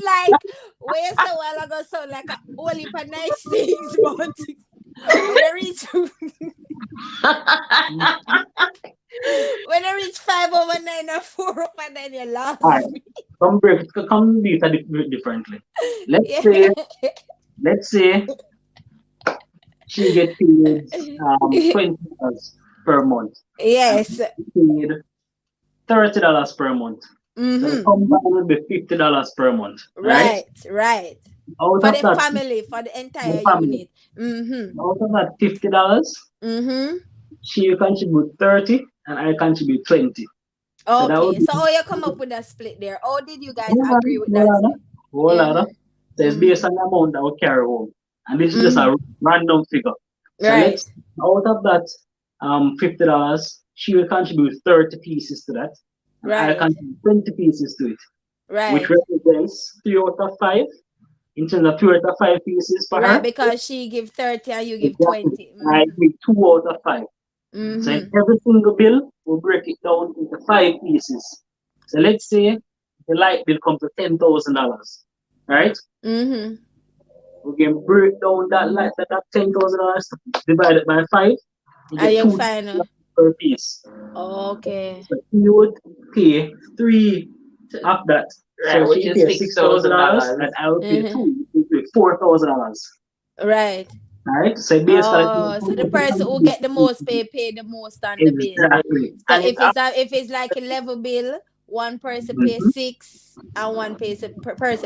Like where's the while ago sound like a whole heap of nice things, but when I reach when I reach 5/9 or 4/9, you All lost right. me. Come do it a bit differently. Let's Yeah. say, let's say she get paid $20 per month, and Yes. I paid $30 per month. So the Mm-hmm. combined will be $50 per month, right? Right, right. Out For of the that, family, for the the entire family, unit. Mm-hmm. out of that $50, Mm-hmm. she will contribute 30 and I contribute 20. So that would Okay. be So how you come up with that split there? How did you guys whole agree with that lot, split? whole lot. Mm-hmm. So it's based Mm-hmm. on the amount that we carry home. And this is just Mm-hmm. a random figure. So Right. let's out of that $50, she will contribute 30 pieces to that, and I'll Right. contribute 20 pieces to it, which Right. represents 3 out of 5 in terms of 2 out of 5 pieces for Right. her. Because she give 30 and you give Exactly. 20. I Mm-hmm. give 2 out of 5. So in Mm-hmm. every single bill, we'll break it down into 5 pieces. So let's say the light bill comes to $10,000, right? Mm-hmm. We can break down that $10,000 divided by 5. You Are get you two final? per piece. Okay. So you would pay 3 of that. Right, So which she is pays $6,000 $6,000. and I will pay Mm-hmm. 2. We pay $4,000. Right. Alright? So based on Oh, so the person who get the most pay the most on the bill. exactly. So And it's up. if it's like a level bill, one person pay Mhm. 6 and one person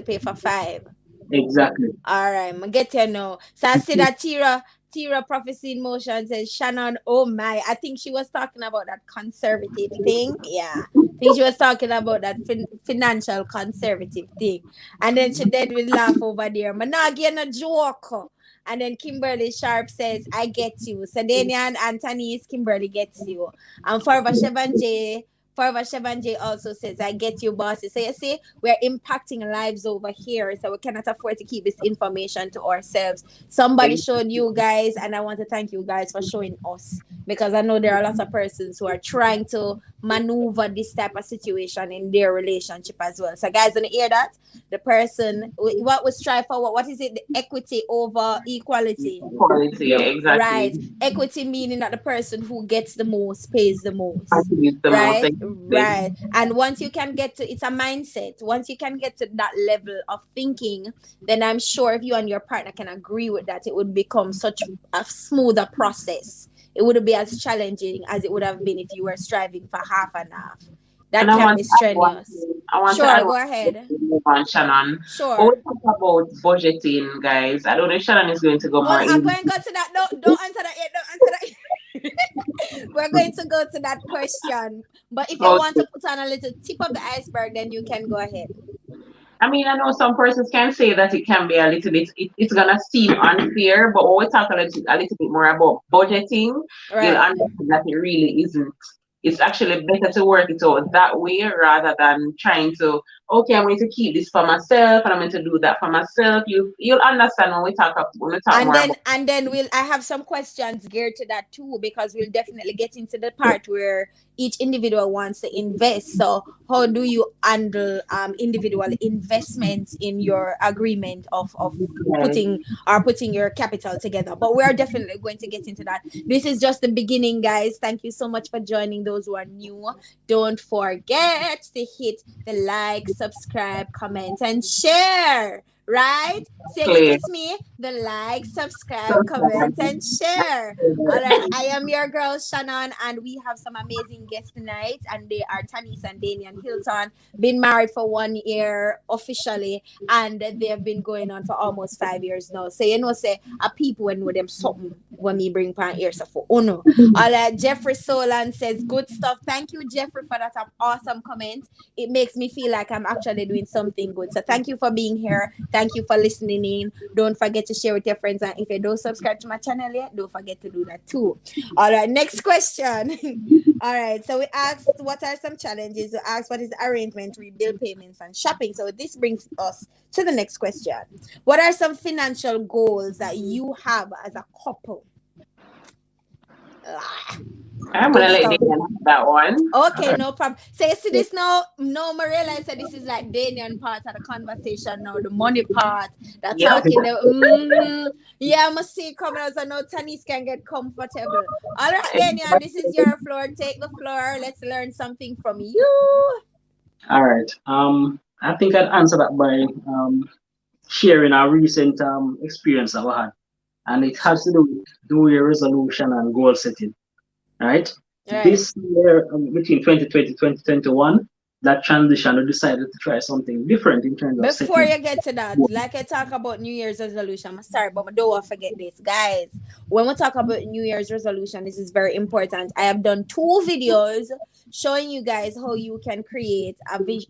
pay for 5. Exactly. All right, I'm get you now. So I see that Tira Prophecy in Motion says Shannon, oh my, I think she was talking about that conservative thing. Yeah. I think she was talking about that financial conservative thing. And then she did with laugh over there. Man, not again a joke. And then Kimberly Sharp says, I get you. Sedanian Anthony's Kimberly gets you. And Forever Shevan J also says, I get you, bosses. So you see, we're impacting lives over here. So we cannot afford to keep this information to ourselves. Somebody showed you guys, and I want to thank you guys for showing us. Because I know there are lots of persons who are trying to maneuver this type of situation in their relationship as well. So guys, when you hear that, the person what we strive for, what is it? The equity over equality. Quality, yeah, exactly. Right. Equity meaning that the person who gets the most pays the most. Contributes the most, Right. exactly. Right. And once you can get to, it's a mindset. Once you can get to that level of thinking, then I'm sure if you and your partner can agree with that, it would become such a smoother process. It wouldn't be as challenging as it would have been if you were striving for half and half. And That can be strenuous. I want to Sure, add go one ahead. thing to move on, Shannon. When we Sure. talk about budgeting, guys, I don't know if Shannon is going to go Well, more I'm in. going to go to that. Don't answer that yet. Don't answer that. We're going to go to that question. But if you want to put on a little tip of the iceberg, then you can go ahead. I mean, I know some persons can say that it can be a little bit, it's gonna seem unfair, but when we talk a little bit more about budgeting, you'll Right. understand that it really isn't. It's actually better to work it out that way rather than trying to, okay, I'm going to keep this for myself and I'm going to do that for myself. You'll understand when we talk and more then about. and then we'll I have some questions geared to that too, because we'll definitely get into the part where each individual wants to invest. So how do you handle individual investments in your agreement of putting your capital together? But we are definitely going to get into that. This is just the beginning, guys. Thank you so much for joining. Those who are new, don't forget to hit the like, subscribe, comment, and share. Right? Say it Exactly. with me. The like, subscribe, comment, and share. All right. I am your girl, Shannon, and we have some amazing guests tonight. And they are Tanis and Damian Hilton. Been married for 1 year officially, and they have been going on for almost 5 years now. So, say, a people when know them something when me bring pan ears for no. All right. Jeffrey Solan says, good stuff. Thank you, Jeffrey, for that awesome comment. It makes me feel like I'm actually doing something good. So, thank you for being here. Thank you for listening in. Don't forget to share with your friends. And if you don't subscribe to my channel yet, don't forget to do that too. All right, next question. All right, so we asked what are some challenges. We asked what is arrangement, bill payments, and shopping. So this brings us to the next question. What are some financial goals that you have as a couple? Ah, I'm good gonna let stuff. Damian have that one. Okay, no problem. So you see this now? No, I realize that this is like Danian part of the conversation now, the money part, the Yep. talking. Yeah, I must see it coming out so now Tanis can get comfortable. All right, Danian, this is your floor. Take the floor. Let's learn something from you. All right. I think I'd answer that by sharing our recent experience that we had, and it has to do with New Year resolution and goal setting. Right. All right. This year, between 2020 2021, that transition, we decided to try something different in terms of Before setting. you get to that, like I talk about New Year's resolution, I'm sorry, but I don't want to forget this, guys. When we talk about New Year's resolution, this is very important. I have done 2 videos showing you guys how you can create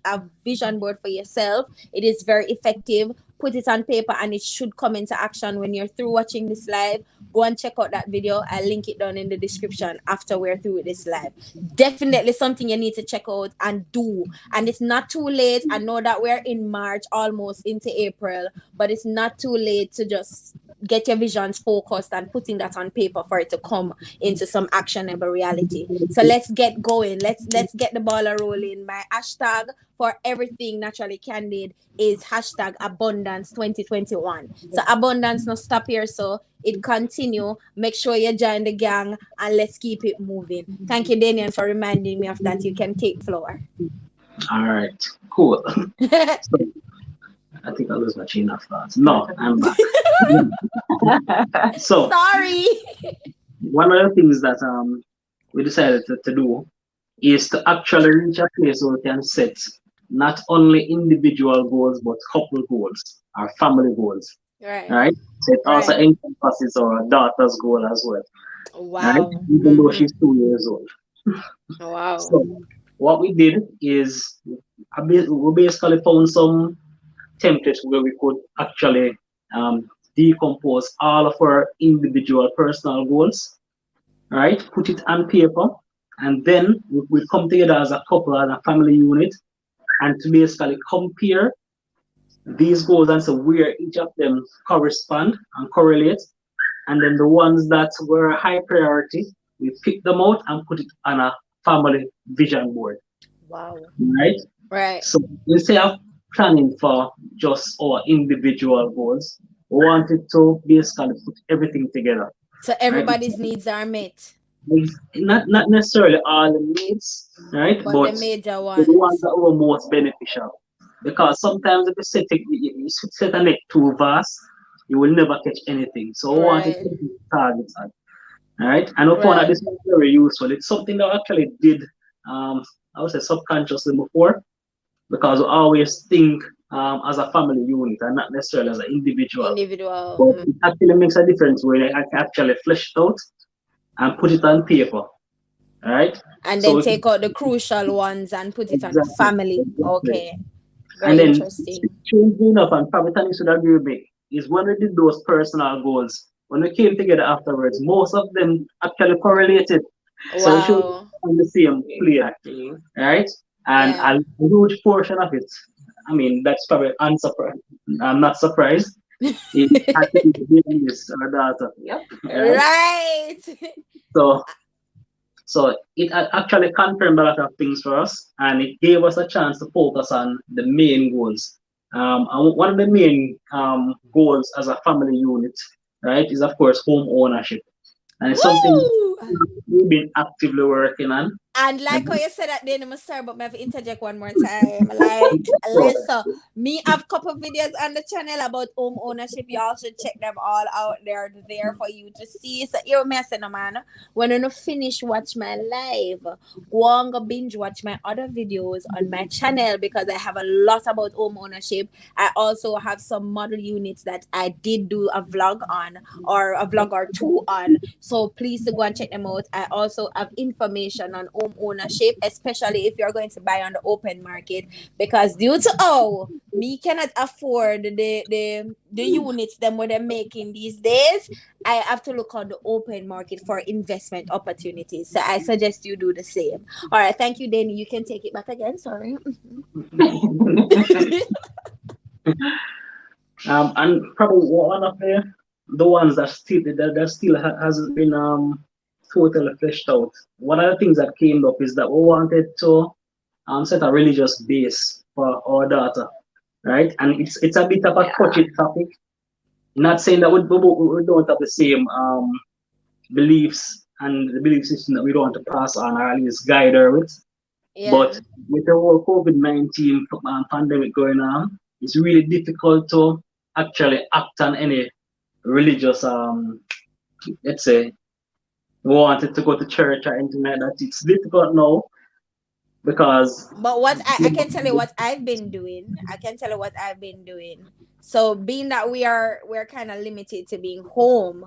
a vision board for yourself. It is very effective. Put it on paper and it should come into action when you're through watching this live. Go and check out that video. I'll link it down in the description after we're through with this live. Definitely something you need to check out and do. And it's not too late. I know that we're in March, almost into April, but it's not too late to just get your visions focused and putting that on paper for it to come into some actionable reality. So let's get going. Let's get the ball rolling. My hashtag for everything naturally candid is hashtag abundance 2021. So abundance not stop here, so it continue. Make sure you join the gang and let's keep it moving. Thank you, Daniel, for reminding me of that. You can take floor. All right, cool. So I think I lose my chain of thought. No, I'm back. So Sorry. one of the things that we decided to do is to actually reach a place where we can set not only individual goals but couple goals or family goals. Right. Right? So it also Right. encompasses our daughter's goal as well. Right? Wow. Even though she's 2 years old. Wow. So what we did is we basically found some templates where we could actually decompose all of our individual personal goals, right? Put it on paper, and then we come together as a couple, as a family unit, and to basically compare these goals and so where each of them correspond and correlate. And then the ones that were high priority, we pick them out and put it on a family vision board, Wow. right? Right. So instead of planning for just our individual goals, we wanted to basically put everything together. So everybody's needs are met, Not necessarily all the needs, right? but the But major the ones ones. that were most beneficial. Because sometimes if you set a net too vast, you will never catch anything. So we wanted Right. to put targets on. All right. And we found that Right. this was very useful. It's something that I actually did I would say subconsciously before, because we always think as a family unit and not necessarily as an individual. Individual. But it actually makes a difference when I can actually flesh it out and put it on paper. All right. And So then we can, take out the crucial ones and put it on exactly, family. exactly. Okay. And Very then interesting. strangely enough, and probably Tony should agree with me, is when we did those personal goals, when we came together afterwards, most of them actually correlated. So we should Wow. on the same plane, right? And Yeah. a huge portion of it, I mean, that's probably unsurprised. I'm not surprised. It had to be the business or data. Yep. Right? Right. So so it actually confirmed a lot of things for us, and it gave us a chance to focus on the main goals. And one of the main goals as a family unit, right, is of course home ownership, and it's something Woo! we've been actively working on. And like how you said that then, I'm sorry, but I have to interject one more time. Like, So, listen, me have couple videos on the channel about home ownership. Y'all should check them all out. They're there for you to see. So here me say no man. When you finish watch my live, go on go binge watch my other videos on my channel because I have a lot about home ownership. I also have some model units that I did do a vlog on or a vlog or two on. So please to go and check them out. I also have information on home ownership, especially if you're going to buy on the open market, because due to me cannot afford the units them what they're making these days, I have to look on the open market for investment opportunities. So I suggest you do the same. All right, thank you, Danny. You can take it back again. Sorry. and probably one of the ones that still hasn't been totally fleshed out. One of the things that came up is that we wanted to set a religious base for our daughter, right? And it's a bit of a touchy topic. Not saying that we don't have the same beliefs and the belief system that we don't want to pass on or at least guide her with. Yeah. But with the whole COVID-19 pandemic going on, it's really difficult to actually act on any religious, let's say, we wanted to go to church or anything like that. It's difficult now because But I can tell you what I've been doing. I can tell you what I've been doing. So being that we're kind of limited to being home,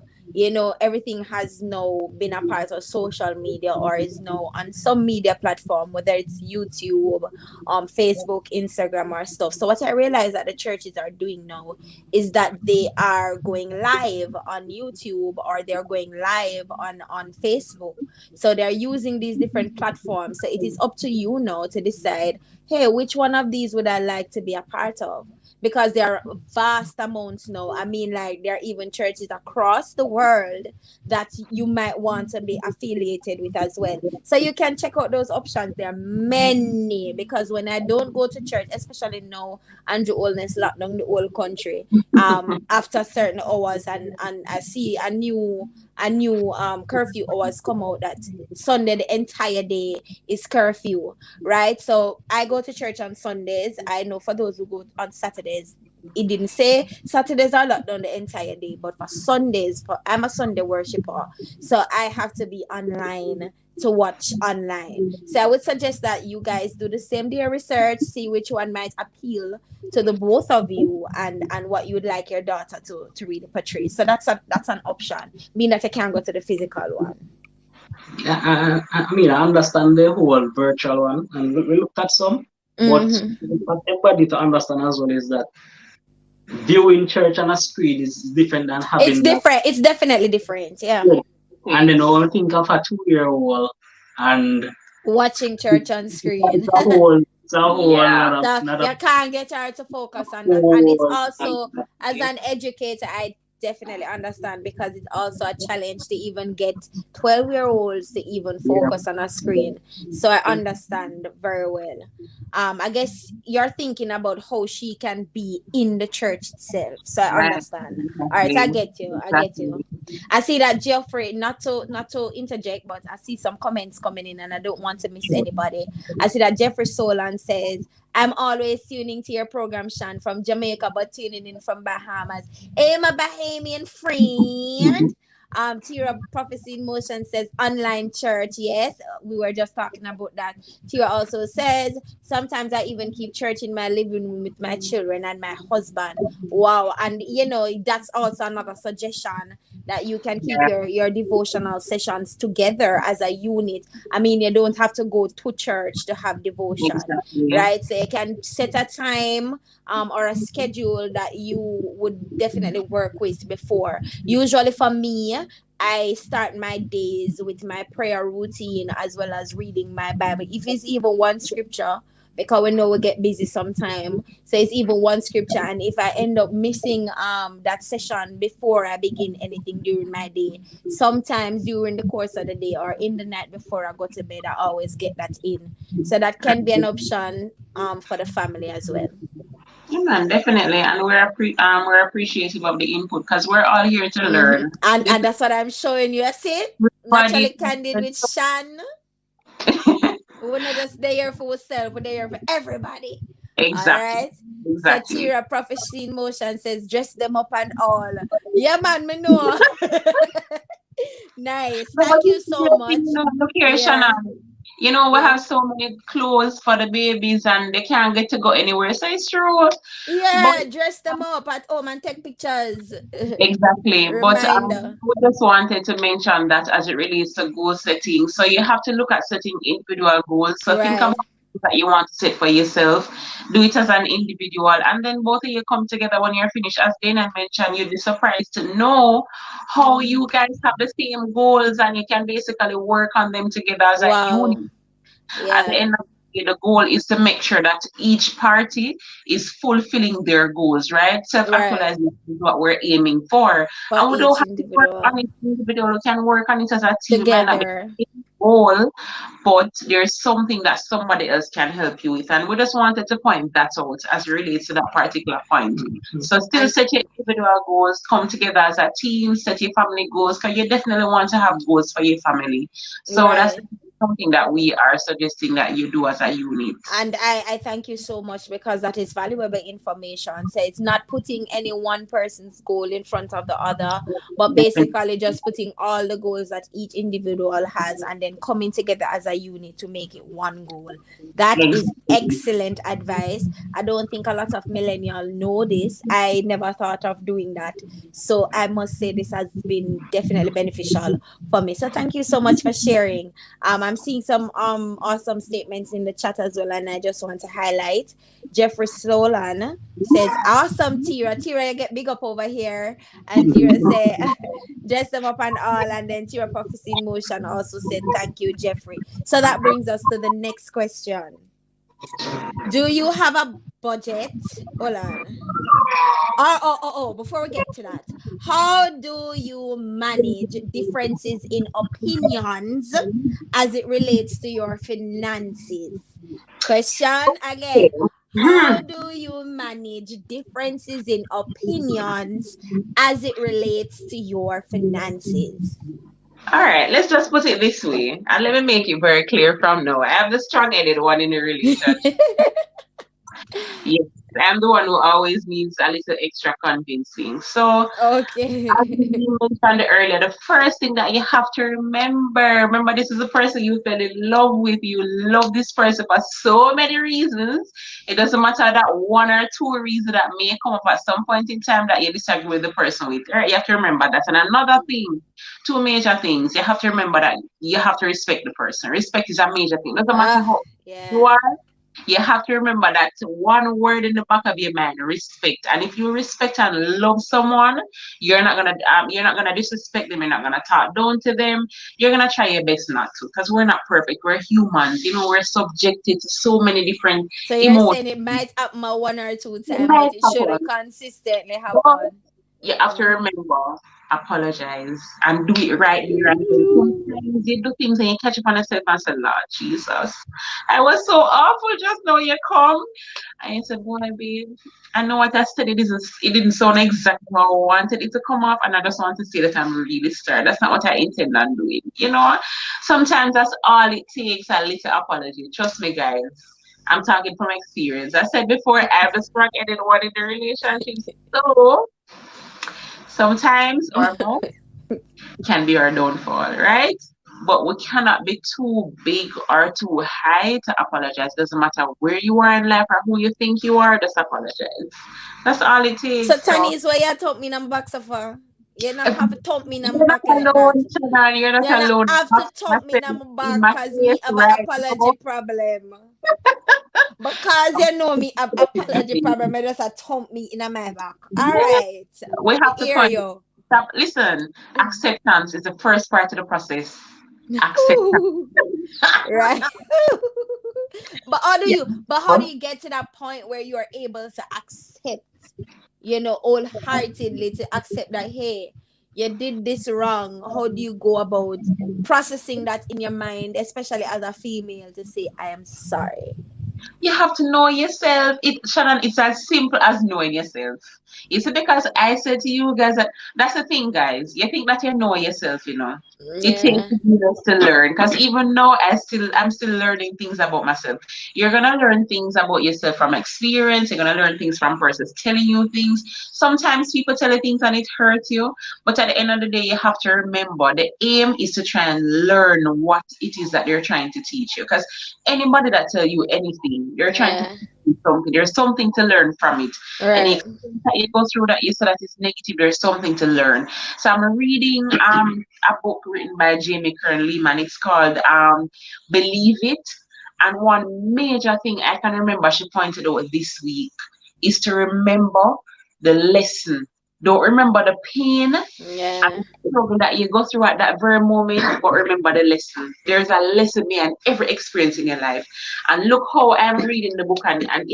everything has now been a part of social media or is now on some media platform, whether it's YouTube, Facebook, Instagram or stuff. So what I realize that the churches are doing now is that they are going live on YouTube or they're going live on Facebook. So they're using these different platforms. So it is up to you now to decide, hey, which one of these would I like to be a part of? Because there are vast amounts now. I mean, like, there are even churches across the world that you might want to be affiliated with as well. So you can check out those options. There are many, because when I don't go to church, especially now Andrew Oldness locked down the whole country after certain hours, and I see a new curfew hours come out that Sunday the entire day is curfew, right? So I go to church on Sundays. I know for those who go on Saturdays, it didn't say Saturdays are locked down the entire day, but for Sundays, I'm a Sunday worshiper, so I have to be online to watch online. So I would suggest that you guys do the same, dear research, see which one might appeal to the both of you, and what you would like your daughter to really portray. So that's an option, mean that I can go to the physical one. I mean, I understand the whole virtual one, and we looked at some, but Mm-hmm. for everybody to understand as well is that viewing church on a screen is different than It's having that. different. It's definitely different. Yeah. Yeah. And then I think of a 2-year-old, and Watching church on screen. it's a whole Yeah. So not you a can't get her to focus on that. And it's whole also, as an educator, I definitely understand, because it's also a challenge to even get 12-year-olds to even yeah. focus on a screen. So I understand very well. I guess you're thinking about how she can be in the church itself. So I Right. understand. All right, I Exactly. get you. I get you. Exactly. I see that Geoffrey, not to interject, but I see some comments coming in and I don't want to miss anybody. I see that Jeffrey Solan says, I'm always tuning to your program, Shan, from Jamaica, but tuning in from Bahamas. Hey, my Bahamian friend. Tira Prophecy in Motion says online church. Yes, we were just talking about that. Tira also says, sometimes I even keep church in my living room with my children and my husband. Wow. And that's also another suggestion, that you can keep Yeah. your devotional sessions together as a unit. I mean, you don't have to go to church to have devotion, Exactly. right? So you can set a time or a schedule that you would definitely work with before. Usually for me, I start my days with my prayer routine as well as reading my Bible. If it's even one scripture, because we know we get busy sometime. So it's even one scripture. And if I end up missing that session before I begin anything during my day, sometimes during the course of the day or in the night before I go to bed, I always get that in. So that can be an option for the family as well. Yeah, man, definitely. And we're appreciative of the input because we're all here to Mm-hmm. learn. And that's what I'm showing you. I see, naturally Everybody. candid with Shan. We're not just there for ourselves, we're there for everybody. All Exactly. right. So Exactly. Tira Prophecy in Motion says, dress them up and all. Yeah, man, me know. Nice. No, but Thank you so much. look here, Yeah. Shannon. You know, we Yeah. have so many clothes for the babies and they can't get to go anywhere. So it's true. But Yeah, dress them up at home and take pictures. exactly. But Reminder. we just wanted to mention that as it relates to goal setting. So you have to look at setting individual goals. So think about Right. that you want to set for yourself. Do it as an individual. And then both of you come together when you're finished. As Dana mentioned, you'd be surprised to know how Mm-hmm. you guys have the same goals and you can basically work on them together as a unit. Wow. At the Yeah. end of the day, the goal is to make sure that each party is fulfilling their goals, right? Right. Self-actualization is what we're aiming for. For And we don't each have to work on individual. it individually. We can work on it as a team. It might not be Together. the same goal, but there's something that somebody else can help you with. And we just wanted to point that out as it relates to that particular point. So still And set your individual goals, come together as a team, set your family goals, because you definitely want to have goals for your family. So that's right. something that we are suggesting that you do as a unit. And I thank you so much, because that is valuable information. So it's not putting any one person's goal in front of the other, but basically just putting all the goals that each individual has and then coming together as a unit to make it one goal. That is excellent advice. I don't think a lot of millennials know this. I never thought of doing that. So I must say this has been definitely beneficial for me. So thank you so much for sharing. I'm seeing some awesome statements in the chat as well, and I just want to highlight Jeffrey Solan says, "Awesome, Tira. Tira, you get big up over here." And Tira say, "Dress them up and all." And then Tira Prophecy in Motion also said, "Thank you, Jeffrey." So that brings us to the next question. Do you have a budget? Hold on. Before we get to that, how do you manage differences in opinions as it relates to your finances? Question again. How do you manage differences in opinions as it relates to your finances? All right, let's just put it this way, and let me make it very clear from now. I am the strong-headed one in the relationship. Yes, I'm the one who always needs a little extra convincing. So, as Okay. you mentioned earlier, the first thing that you have to remember, this is a person you fell in love with. You love this person for so many reasons. It doesn't matter that one or two reasons that may come up at some point in time that you disagree with the person with. Right? You have to remember that. And another thing, two major things. You have to remember that you have to respect the person. Respect is a major thing. Doesn't matter how you Yeah. are. You have to remember that one word in the back of your mind, respect. And if you respect and love someone, you're not gonna disrespect them. You're not gonna talk down to them. You're gonna try your best not to, because we're not perfect. We're humans. We're subjected to so many different So you're emotions. saying it might happen one or two It times, might but it happen. shouldn't consistently But happen. you have to Mm. remember, apologize and do it right there and then. Sometimes you do things and you catch up on yourself and say, Lord Jesus, I was so awful just now you come. And you said, boy, babe, I know what I said. It didn't sound exactly how I wanted it to come off, and I just want to say that I'm really sorry. That's not what I intend on doing. Sometimes that's all it takes, a little apology. Trust me, guys. I'm talking from experience. I said before, I have the strong ended one in the relationship. So sometimes our mouth can be our downfall, right? But we cannot be too big or too high to apologize. Doesn't matter where you are in life or who you think you are, just apologize. That's all it So takes. So Tani is why you thump me in my back so far. You not if have to thump me in my you're not back like that. alone, Shannon, you're not You not alone. have to I thump me said in my in back my cause me face have an right apology now. problem. Because you know me have apology problem, I just a thump me in my back. Yeah, Alright. we Me have to hear find you. stop. Listen, acceptance is the first part of the process. Acceptance. Right. but how do Yeah. you get to that point where you are able to accept, wholeheartedly to accept that, hey, you did this wrong? How do you go about processing that in your mind, especially as a female, to say I am sorry? You have to know yourself. Shannon, it's as simple as knowing yourself. You see, because I said to you guys that that's the thing, guys. You think that you know yourself. It takes Yeah. years to learn. Because even though I'm still learning things about myself. You're gonna learn things about yourself from experience. You're gonna learn things from persons telling you things. Sometimes people tell you things and it hurts you. But at the end of the day, you have to remember the aim is to try and learn what it is that they're trying to teach you. Because anybody that tell you anything, you're trying to Yeah. teach something. There's something to learn from it. Any Right. experience that you go through that you say that is negative, there's something to learn. So I'm reading a book written by Jamie Kern Lehman. It's called Believe It. And one major thing I can remember she pointed out this week is to remember the lesson. Don't remember the pain Yeah. and struggle that you go through at that very moment, but remember the lesson. There's a lesson behind every experience in your life. And look how I'm reading the book, and I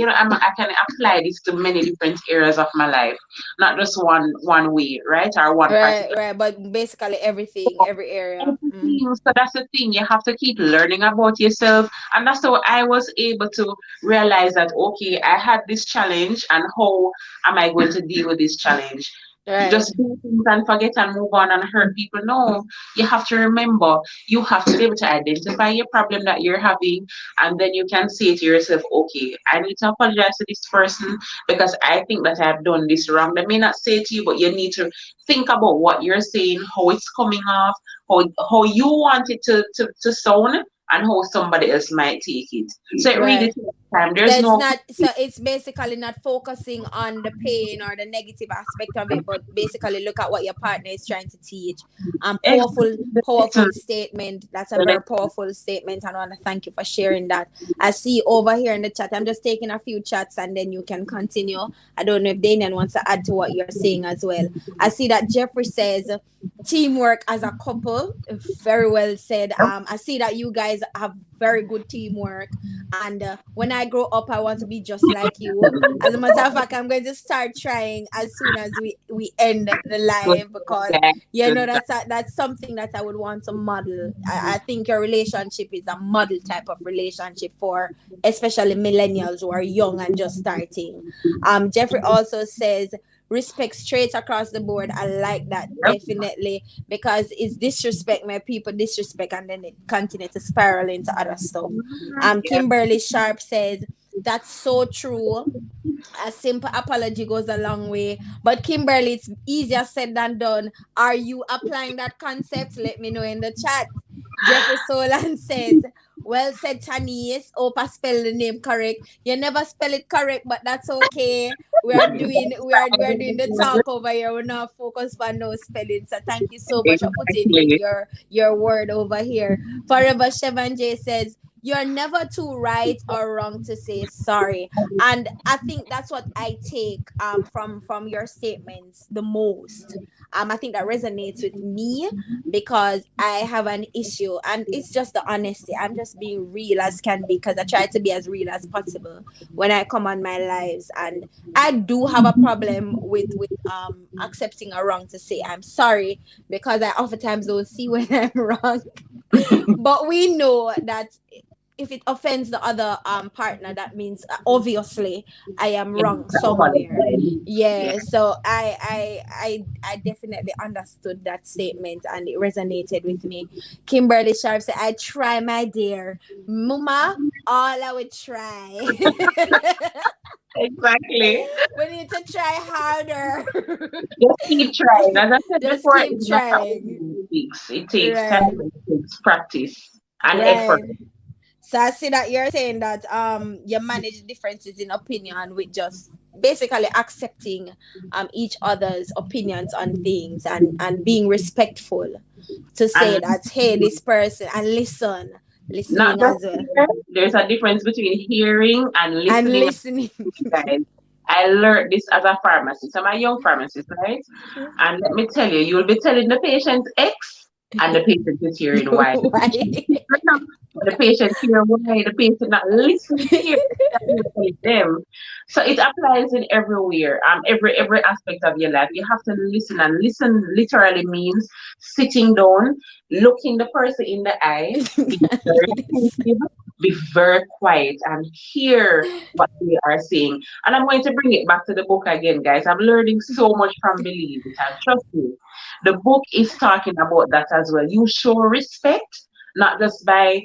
can apply this to many different areas of my life, not just one way, right? Or one Right, particular. right. But basically everything, every area. Mm. Everything. So that's the thing. You have to keep learning about yourself. And that's how I was able to realize that, okay, I had this challenge, and how am I going to deal with this challenge? Right. just do things and forget and move on and hurt people. No, you have to remember, you have to be able to identify your problem that you're having, and then you can say to yourself, okay, I need to apologize to this person because I think that I've done this wrong. They may not say to you, but you need to think about what you're saying, how it's coming off, how you want it to sound, and how somebody else might take it. So it really Right. takes time. So There's it's no not, so it's basically not focusing on the pain or the negative aspect of it, but basically look at what your partner is trying to teach. Powerful, powerful statement. That's a very powerful statement, and I want to thank you for sharing that. I see over here in the chat, I'm just taking a few chats and then you can continue. I don't know if Daniel wants to add to what you're saying as well. I see that Jeffrey says teamwork as a couple. Very well said. I see that you guys have very good teamwork, and when I grow up, I want to be just like you. As a matter of fact, I'm going to start trying as soon as we end the live, because that's something that I would want to model. I think your relationship is a model type of relationship for especially millennials who are young and just starting. Jeffrey also says respect straight across the board. I like that, definitely, because it's disrespect my people disrespect, and then it continues to spiral into other stuff. Kimberly Sharp says that's so true. A simple apology goes a long way. But Kimberly, it's easier said than done. Are you applying that concept? Let me know in the chat. Jeffrey Solan says, well said, Tanis. Hope I spell the name correct. You never spell it correct, but that's okay. We are doing the talk over here. We're not focused on no spelling. So thank you so much for putting in exactly. your word over here. Forever Shevan J says, you're never too right or wrong to say sorry. And I think that's what I take from your statements the most. I think that resonates with me because I have an issue, and it's just the honesty. I'm just being real as can be, because I try to be as real as possible when I come on my lives. And I do have a problem with accepting a wrong to say I'm sorry, because I oftentimes don't see when I'm wrong. But we know that if it offends the other partner, that means obviously I am wrong somewhere. Yeah. Yeah, so I definitely understood that statement and it resonated with me. Kimberly Sharp said, I try, my dear mama, all I would try. Exactly. We need to try harder. Just keep trying. As I said Just before, keep it's not trying. something it takes. It takes Right. time, it takes practice and effort. Right. So I see that you're saying that you manage differences in opinion with just basically accepting each other's opinions on things, and being respectful to say And that, hey, this person, and not listening just as well, hear, there's a difference between hearing and and listening, listening. guys. I learned this as a pharmacist. I'm a young pharmacist, right? And let me tell you, you'll be telling the patient X, and the patient is hearing Y. Why? The patient hear Y, the patient not listening to you, that you're telling them. So it applies in everywhere, every aspect of your life. You have to listen, and listen literally means sitting down, looking the person in the eye, be very attentive, be very quiet, and hear what they are saying. And I'm going to bring it back to the book again, guys. I'm learning so much from Believe It, and trust me, the book is talking about that as well. You show respect, not just by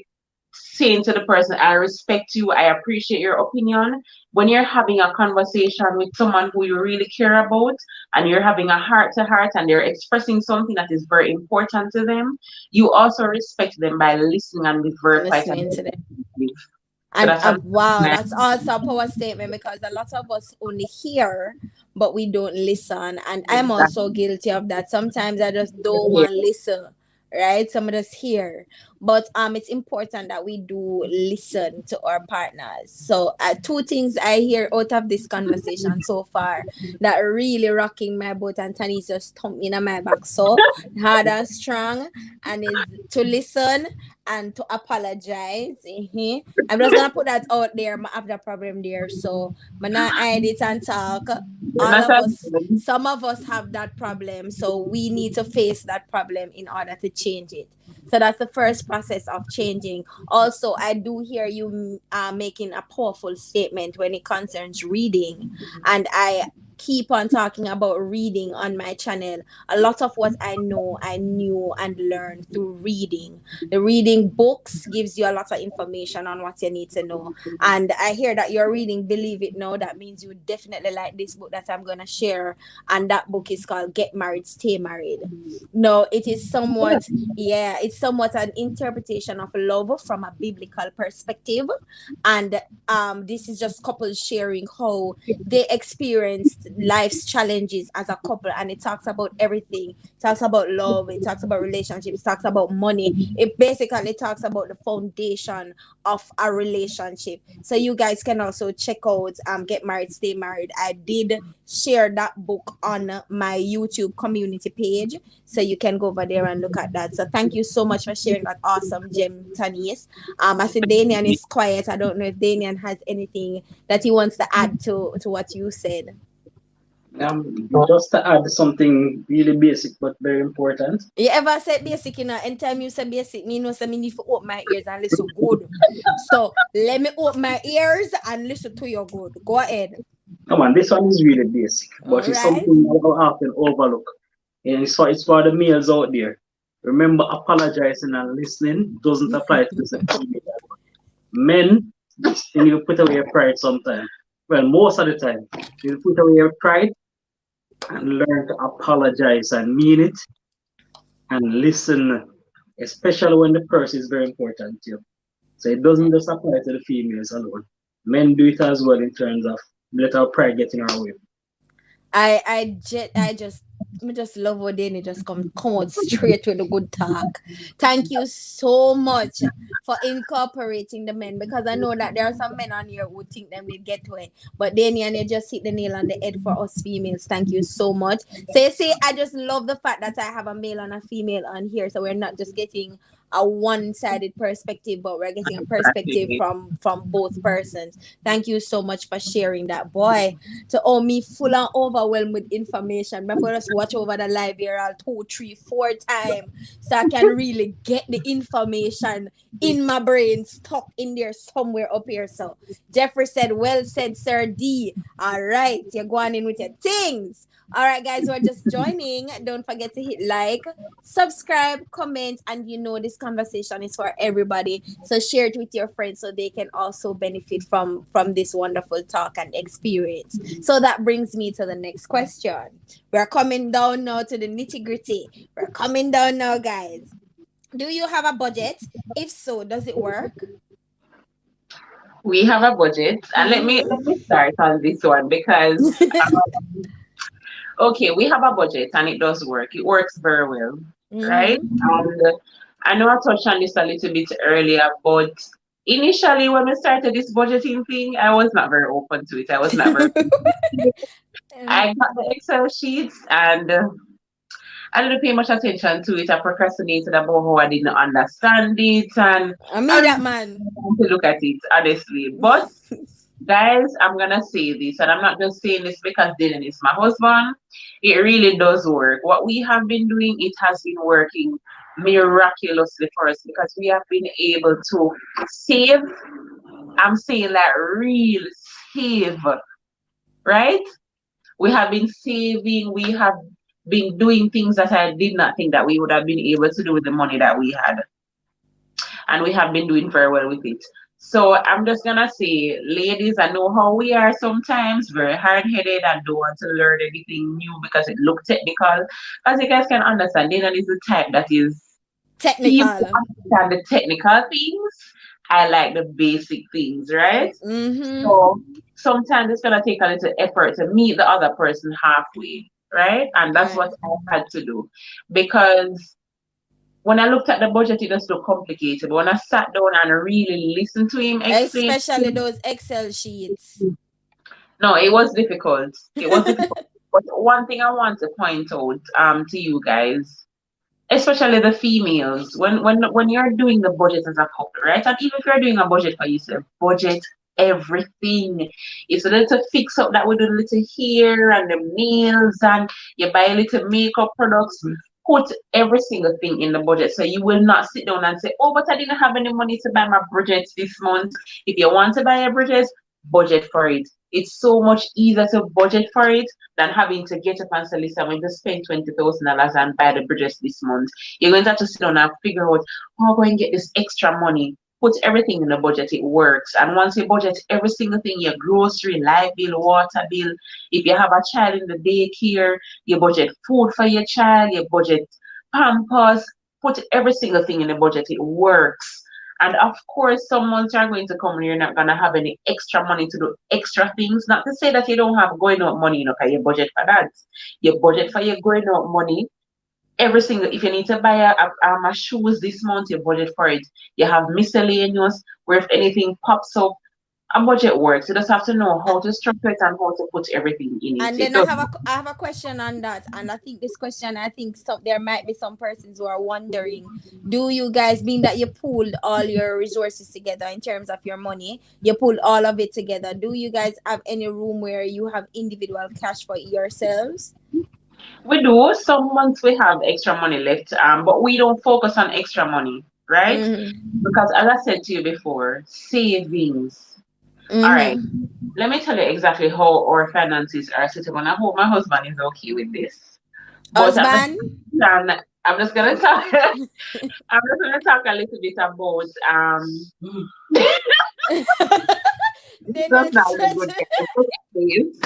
saying to the person, I respect you, I appreciate your opinion. When you're having a conversation with someone who you really care about, and you're having a heart to heart, and they're expressing something that is very important to them, you also respect them by listening and be very quiet and Listening to them. attentive. So And that's a wow, nice. that's also a power statement, because a lot of us only hear, but we don't listen. And I'm also guilty of that. Sometimes I just don't want to listen, right? Some of us hear, but it's important that we do listen to our partners. So two things I hear out of this conversation so far that are really rocking my boat, and Tanis just thumping in my back so hard and strong, and is to listen and to apologize. I'm just gonna put that out there. I have that problem there, so I'm not hide it and talk. All That's of a us, some of us have that problem, so we need to face that problem in order to change it. So that's the first process of changing. Also, I do hear you making a powerful statement when it concerns reading, and I keep on talking about reading on my channel. A lot of what I know, I knew and learned through reading. The reading books gives you a lot of information on what you need to know. And I hear that you're reading Believe It Now. That means you definitely like this book that I'm gonna share. And that book is called Get Married, Stay Married. No, it is somewhat, yeah, it's somewhat an interpretation of love from a biblical perspective. And this is just couples sharing how they experienced life's challenges as a couple, and it talks about everything. It talks about love, it talks about relationships, it talks about money. It basically talks about the foundation of a relationship. So you guys can also check out Get Married, Stay Married. I did share that book on my YouTube community page, so you can go over there and look at that. So thank you so much for sharing that awesome gem, Tanis. I see Danian is quiet. I don't know if Danian has anything that he wants to add to what you said. Just to add something really basic but very important. You ever said basic, anytime you say basic, me know say me need to open my ears and listen good. So let me open my ears and listen to you good. Go ahead. Come on, this one is really basic, but it's Alright. something I often overlook. And it's for the males out there. Remember, apologizing and listening doesn't apply to the female. Men, you need to put away your pride sometimes. Well, most of the time, you put away your pride and learn to apologize and mean it and listen, especially when the person is very important to you. So it doesn't just apply to the females alone. Men do it as well in terms of let our pride get in our way. I just love what Danny just come out straight with the good talk. Thank you so much for incorporating the men, because I know that there are some men on here who think them they get to it, but Danny and you just hit the nail on the head for us females. Thank you so much. So you see, I just love the fact that I have a male and a female on here, so we're not just getting a one-sided perspective, but we're getting a perspective from both persons. Thank you so much for sharing that, boy. To all me full and overwhelmed with information. Before us watch over the live here all 2, 3, 4 times, so I can really get the information in my brain stuck in there somewhere up here. So Jeffrey said, well said, Sir D. All right, you're going in with your things. All right, guys, we're just joining. Don't forget to hit like, subscribe, comment, and this conversation is for everybody. So share it with your friends so they can also benefit from this wonderful talk and experience. So that brings me to the next question. We're coming down now to the nitty-gritty. We're coming down now, guys. Do you have a budget? If so, does it work? We have a budget, and let me start on this one because okay, we have a budget and it does work. It works very well, right? And I know I touched on this a little bit earlier, but initially when we started this budgeting thing, I was not very open to it. I was not very. I got the Excel sheets and I didn't pay much attention to it. I procrastinated about how I didn't understand it, and I mean that, man. to look at it honestly. But guys, I'm gonna say this, and I'm not just saying this because Dylan is my husband. It really does work. What we have been doing, it has been working miraculously for us because we have been able to save. I'm saying like real save, right? We have been saving. We have been doing things that I did not think that we would have been able to do with the money that we had, and we have been doing very well with it. So I'm just gonna say, ladies, I know how we are sometimes, very hard-headed and don't want to learn anything new because it looks technical. As you guys can understand, Dylan is the type that is technical. Understand the technical things. I like the basic things, right? So sometimes it's gonna take a little effort to meet the other person halfway, right? And that's what I had to do because when I looked at the budget, it just looked complicated. When I sat down and really listened to him explain, especially those Excel sheets. No, it was difficult. It was difficult. But one thing I want to point out to you guys, especially the females, when you're doing the budget as a couple, right? And even if you're doing a budget for yourself, budget everything. It's a little fix up that we do a little hair and the nails, and you buy a little makeup products. Put every single thing in the budget, so you will not sit down and say, oh, but I didn't have any money to buy my budget this month. If you want to buy a budget, budget for it. It's so much easier to budget for it than having to get up and say, listen, I'm going to spend $20,000 and buy the bridges this month. You're going to have to sit down and figure out how I'm going to get this extra money. Put everything in the budget, it works. And once you budget every single thing, your grocery, light bill, water bill, if you have a child in the daycare, you budget food for your child, you budget pampers, put every single thing in the budget, it works. And of course, some months are going to come and you're not going to have any extra money to do extra things. Not to say that you don't have going out money, because you budget for that. You budget for your going out money. Every single, if you need to buy a shoes this month, you budget for it. You have miscellaneous, where if anything pops up, a budget works. You just have to know how to structure it and how to put everything in it. And It then does. I have a question on that, and I think this question, I think there might be some persons who are wondering, do you guys, being that you pulled all your resources together in terms of your money, you pulled all of it together, do you guys have any room where you have individual cash for yourselves? We do. Some months we have extra money left, but we don't focus on extra money, right? Mm-hmm. Because as I said to you before, savings. All right. Mm-hmm. Let me tell you exactly how our finances are set up, and I hope my husband is okay with this. But Husband? I'm just gonna talk. I'm just gonna talk a little bit about this Then does it's not look good, guys. Please.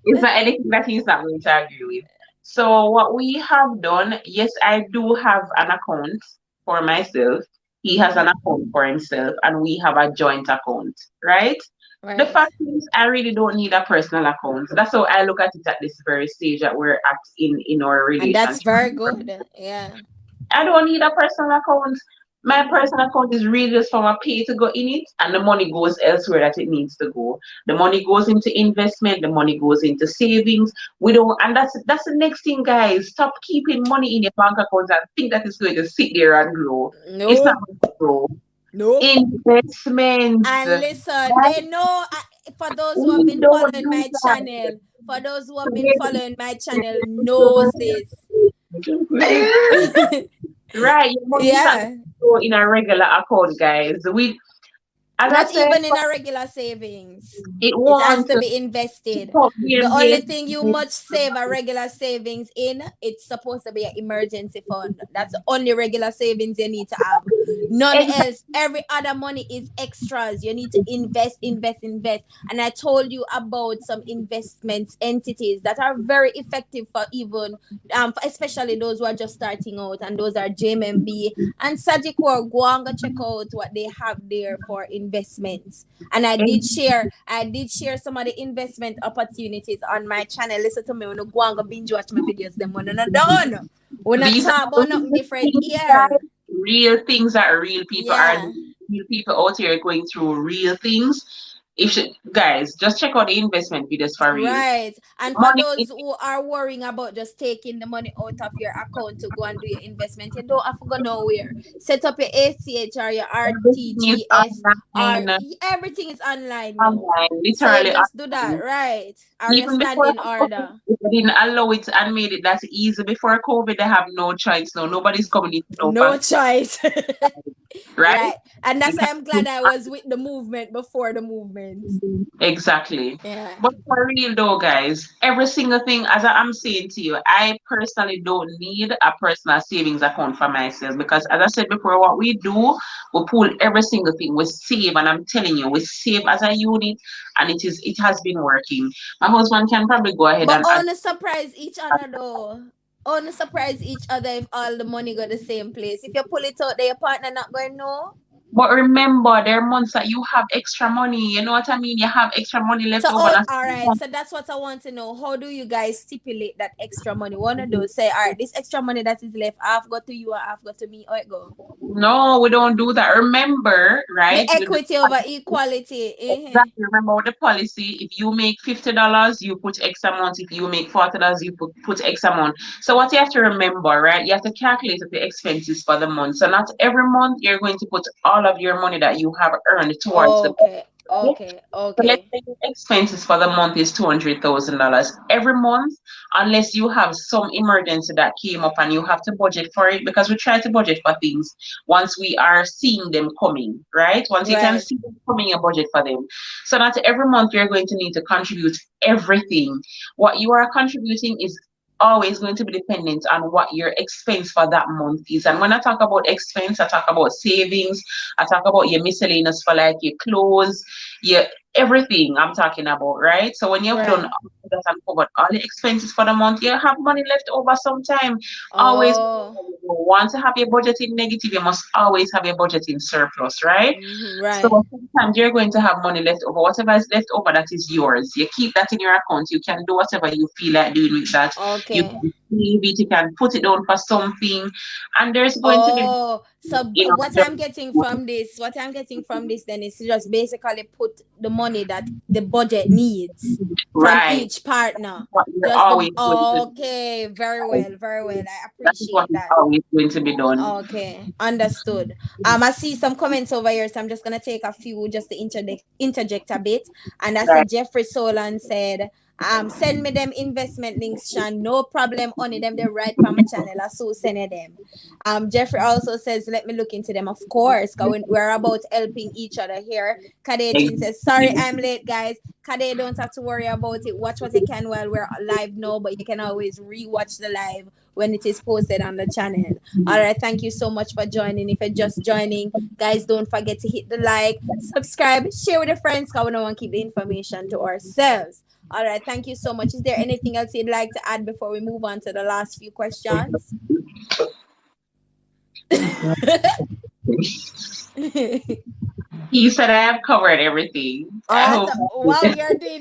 It's not anything that he's not going to agree with. So what we have done, yes, I do have an account for myself. He has an account for himself, and we have a joint account, right? The right. fact is, I really don't need a personal account. That's how I look at it at this very stage that we're at in our And that's relationship. very good. Yeah. I don't need a personal account. My personal account is really just for my pay to go in it, and the money goes elsewhere that it needs to go. The money goes into investment, the money goes into savings. We don't, and that's the next thing, guys. Stop keeping money in your bank account and think that it's going to sit there and grow. It's not Nope. going to grow. Nope. Investments. And listen, Guys, they know, for those who have we been don't following do my that. channel, for those who have been following my channel knows this. Right, your money is not going Yeah. to go in a regular account, guys. We, as I Not said, even in a regular savings. it It has wants to to be keep invested. up The their only base. thing you must save a regular savings in, it's supposed to be an emergency fund. That's the only regular savings you need to have. None else. Every other money is extras. You need to invest, invest, invest. And I told you about some investments entities that are very effective for even especially those who are just starting out, and those are JMB and Sagicor. Go and go check out what they have there for investments. And I did share some of the investment opportunities on my channel. Listen to me when you go and go binge watch my videos, them when you're not done. We're not These are talking about nothing real different things, here. guys. Real things that real people are Yeah. doing. Real people out here going through real things. If you, guys, just check out the investment videos for real. Right. And for Money those who are worrying about just taking the money out of your account to go and do your investment, you don't have to go nowhere. Set up your ACH or your everything is RTGS, or online, everything is online now. online, So you literally just do that, online. right? Or your Even before standing COVID, order. if they didn't allow it and made it that easy before COVID, they have no choice now. Nobody's coming into no No bank, choice. right? Right. And You that's why can I'm do glad I was with the movement before the movement. exactly. Yeah. But for real though, guys, every single thing, as I'm saying to you, I personally don't need a personal savings account for myself because, as I said before, what we do, we pull every single thing, we save, and I'm telling you, we save as a unit, and it has been working. My husband can probably go ahead But and only surprise each other though. Only surprise each other if all the money go the same place. If you pull it out, then your partner not going to know. but remember, there are months that you have extra money. You know what I mean? You have extra money left So, over. oh, all right. So that's what I want to know. How do you guys stipulate that extra money? One of those say, all right, this extra money that is left, half go to you and half go to me. How it go? No, we don't do that. Remember, The right? With the equity over equality. exactly, remember with the policy. If you make $50, you put X amount. If you make $40, you put X amount. So what you have to remember, right? You have to calculate the expenses for the month. So not every month you're going to put all of your money that you have earned towards the Okay. Okay. So let's Okay. say your expenses for the month is $200,000 every month, unless you have some emergency that came up and you have to budget for it, because we try to budget for things once we are seeing them coming, right? Once you can Right. see them coming, you budget for them. So not every month you're going to need to contribute everything. What you are contributing is always going to be dependent on what your expense for that month is. And when I talk about expense, I talk about savings, I talk about your miscellaneous for like your clothes, your everything I'm talking about, right? So when you've done Right. all that and covered all the expenses for the month, you have money left over sometime. Always Oh. want to have your budgeting negative, you must always have your budgeting surplus, right? So Right. sometimes you're going to have money left over. Whatever is left over, that is yours. You keep that in your account. You can do whatever you feel like doing with that. You Okay. can save it, you can put it down for something. And there's going to be, Oh, so what just I'm getting from this, then is to just basically put the money that the budget needs from right. each partner. What you're Just the always going to okay, very well, very well. I That is what appreciate is that. always going to be done. Okay, understood. I see some comments over here, so I'm just gonna take a few just to interject a bit. And I see Right. Jeffrey Solan said, send me them investment links, Sean. No problem, only them they write from my channel. I so send you them. Jeffrey also says, let me look into them. Of course, because we're about helping each other here. Kadechin says, sorry I'm late, guys. Kade, don't have to worry about it. Watch what you can while we're live now, but you can always rewatch the live when it is posted on the channel. All right, thank you so much for joining. If you're just joining, guys, don't forget to hit the like, subscribe, share with your friends, because we don't want to keep the information to ourselves. All right, thank you so much. Is there anything else you'd like to add before we move on to the last few questions? He said I have covered everything. All I right, hope. so wow, you're doing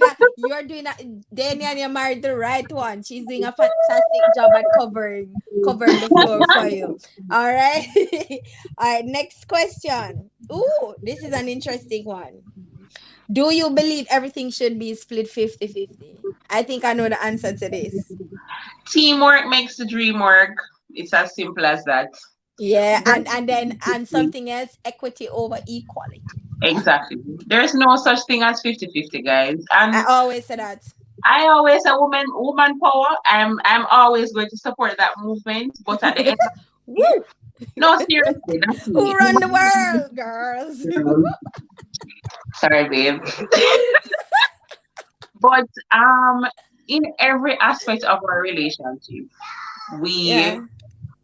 that. Danny, and you married the right one. She's doing a fantastic job at covering the floor for you. All right. All right, next question. Ooh, this is an interesting one. Do you believe everything should be split 50-50? I think I know the answer to this. Teamwork makes the dream work. It's as simple as that. Yeah, and something else, equity over equality. Exactly. There's no such thing as 50-50, guys. I And always say that. I always say woman power. I'm always going to support that movement. But at the end of the day, Woo! no, seriously, that's Who me. run the world, girls? Sorry, babe. But in every aspect of our relationship, we Yeah.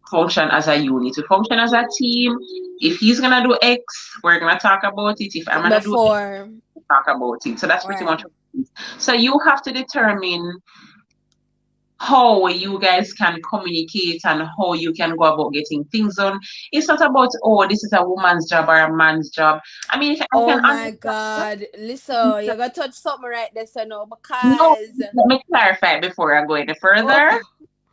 function as a unit. We function as a team. If he's gonna do X, we're gonna talk about it. If I'm gonna do X, Before, we'll talk about it. So that's pretty right. much what it is. So you have to determine how you guys can communicate and how you can go about getting things done. It's not about, oh, this is a woman's job or a man's job. I mean, I Oh can my understand. God. Listen, you're gonna touch something right there, so no, No, because let me clarify before I go any further. oh,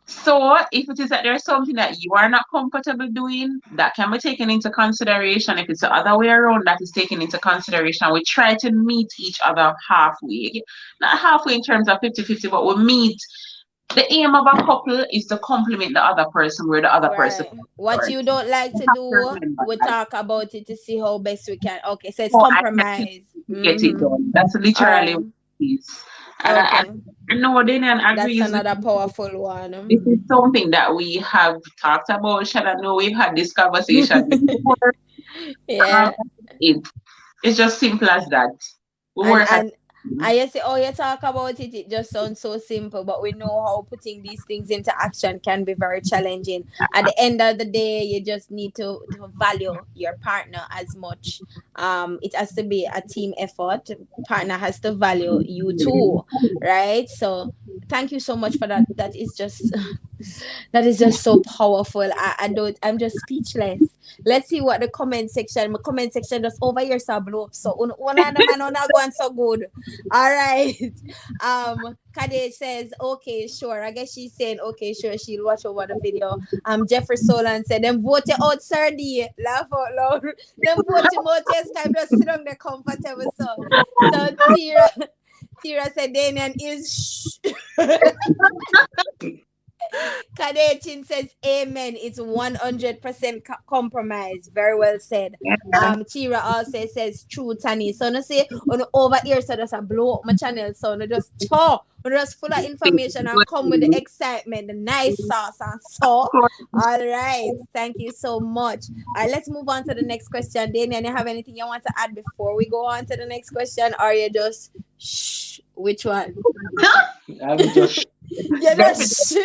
So, if it is that there's something that you are not comfortable doing, that can be taken into consideration. If it's the other way around, that is taken into consideration. We try to meet each other halfway. Not halfway in terms of 50-50, but we meet. The aim of a couple is to complement the other person where the other person right. What starts. you don't like You to have to do, remember we that. talk about it to see how best we can. Okay, so it's So I can compromise. get it Mm-hmm. done. That's All literally right. what it is. And Okay. I know Daniel That's agrees with another me. powerful This one. is something that we have talked about. Shall I know we've had this conversation before? Um, Yeah. it, it's just simple as that. We and work at and I say, oh, you talk about it, it just sounds so simple, but we know how putting these things into action can be very challenging. At the end of the day, you just need to value your partner as much. It has to be a team effort. Partner has to value you too, right? So thank you so much for that. That is just that is just so powerful. I'm just speechless. Let's see what the comment section. My comment section just over here so blow up. So one of the man are not going so good. All right. Kade says, okay, sure. I guess she's saying, okay, sure, she'll watch over the video. Jeffrey Solan said, then vote you out, sir D. Laugh out loud. Then vote him out, yes, time just sit on the comfortable. So Tira said Daniel is Kadechin says amen. It's 100% compromise. Very well said. Tira also says true, Tani. So no say on over here, so just a blow up my channel. So no just talk. No just full of information and come with the excitement, the nice sauce and so. All right. Thank you so much. All right, let's move on to the next question. Damian, you have anything you want to add before we go on to the next question? Or you just shh? Which one? I will just You just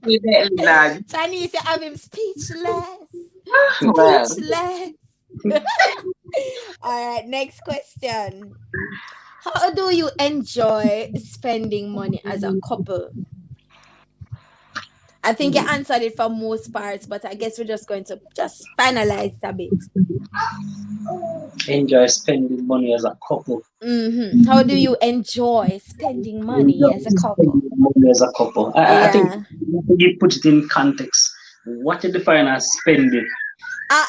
Definitely, lad. Chinese, you have him speechless. Well, Speechless. All right, next question. How do you enjoy spending money as a couple? I think you answered it for most parts, but I guess we're just going to just finalize a bit. enjoy spending money as a couple. How do you enjoy spending money Enjoy as a couple? spending money as a couple. I think Yeah. you put it in context. What you define as spending?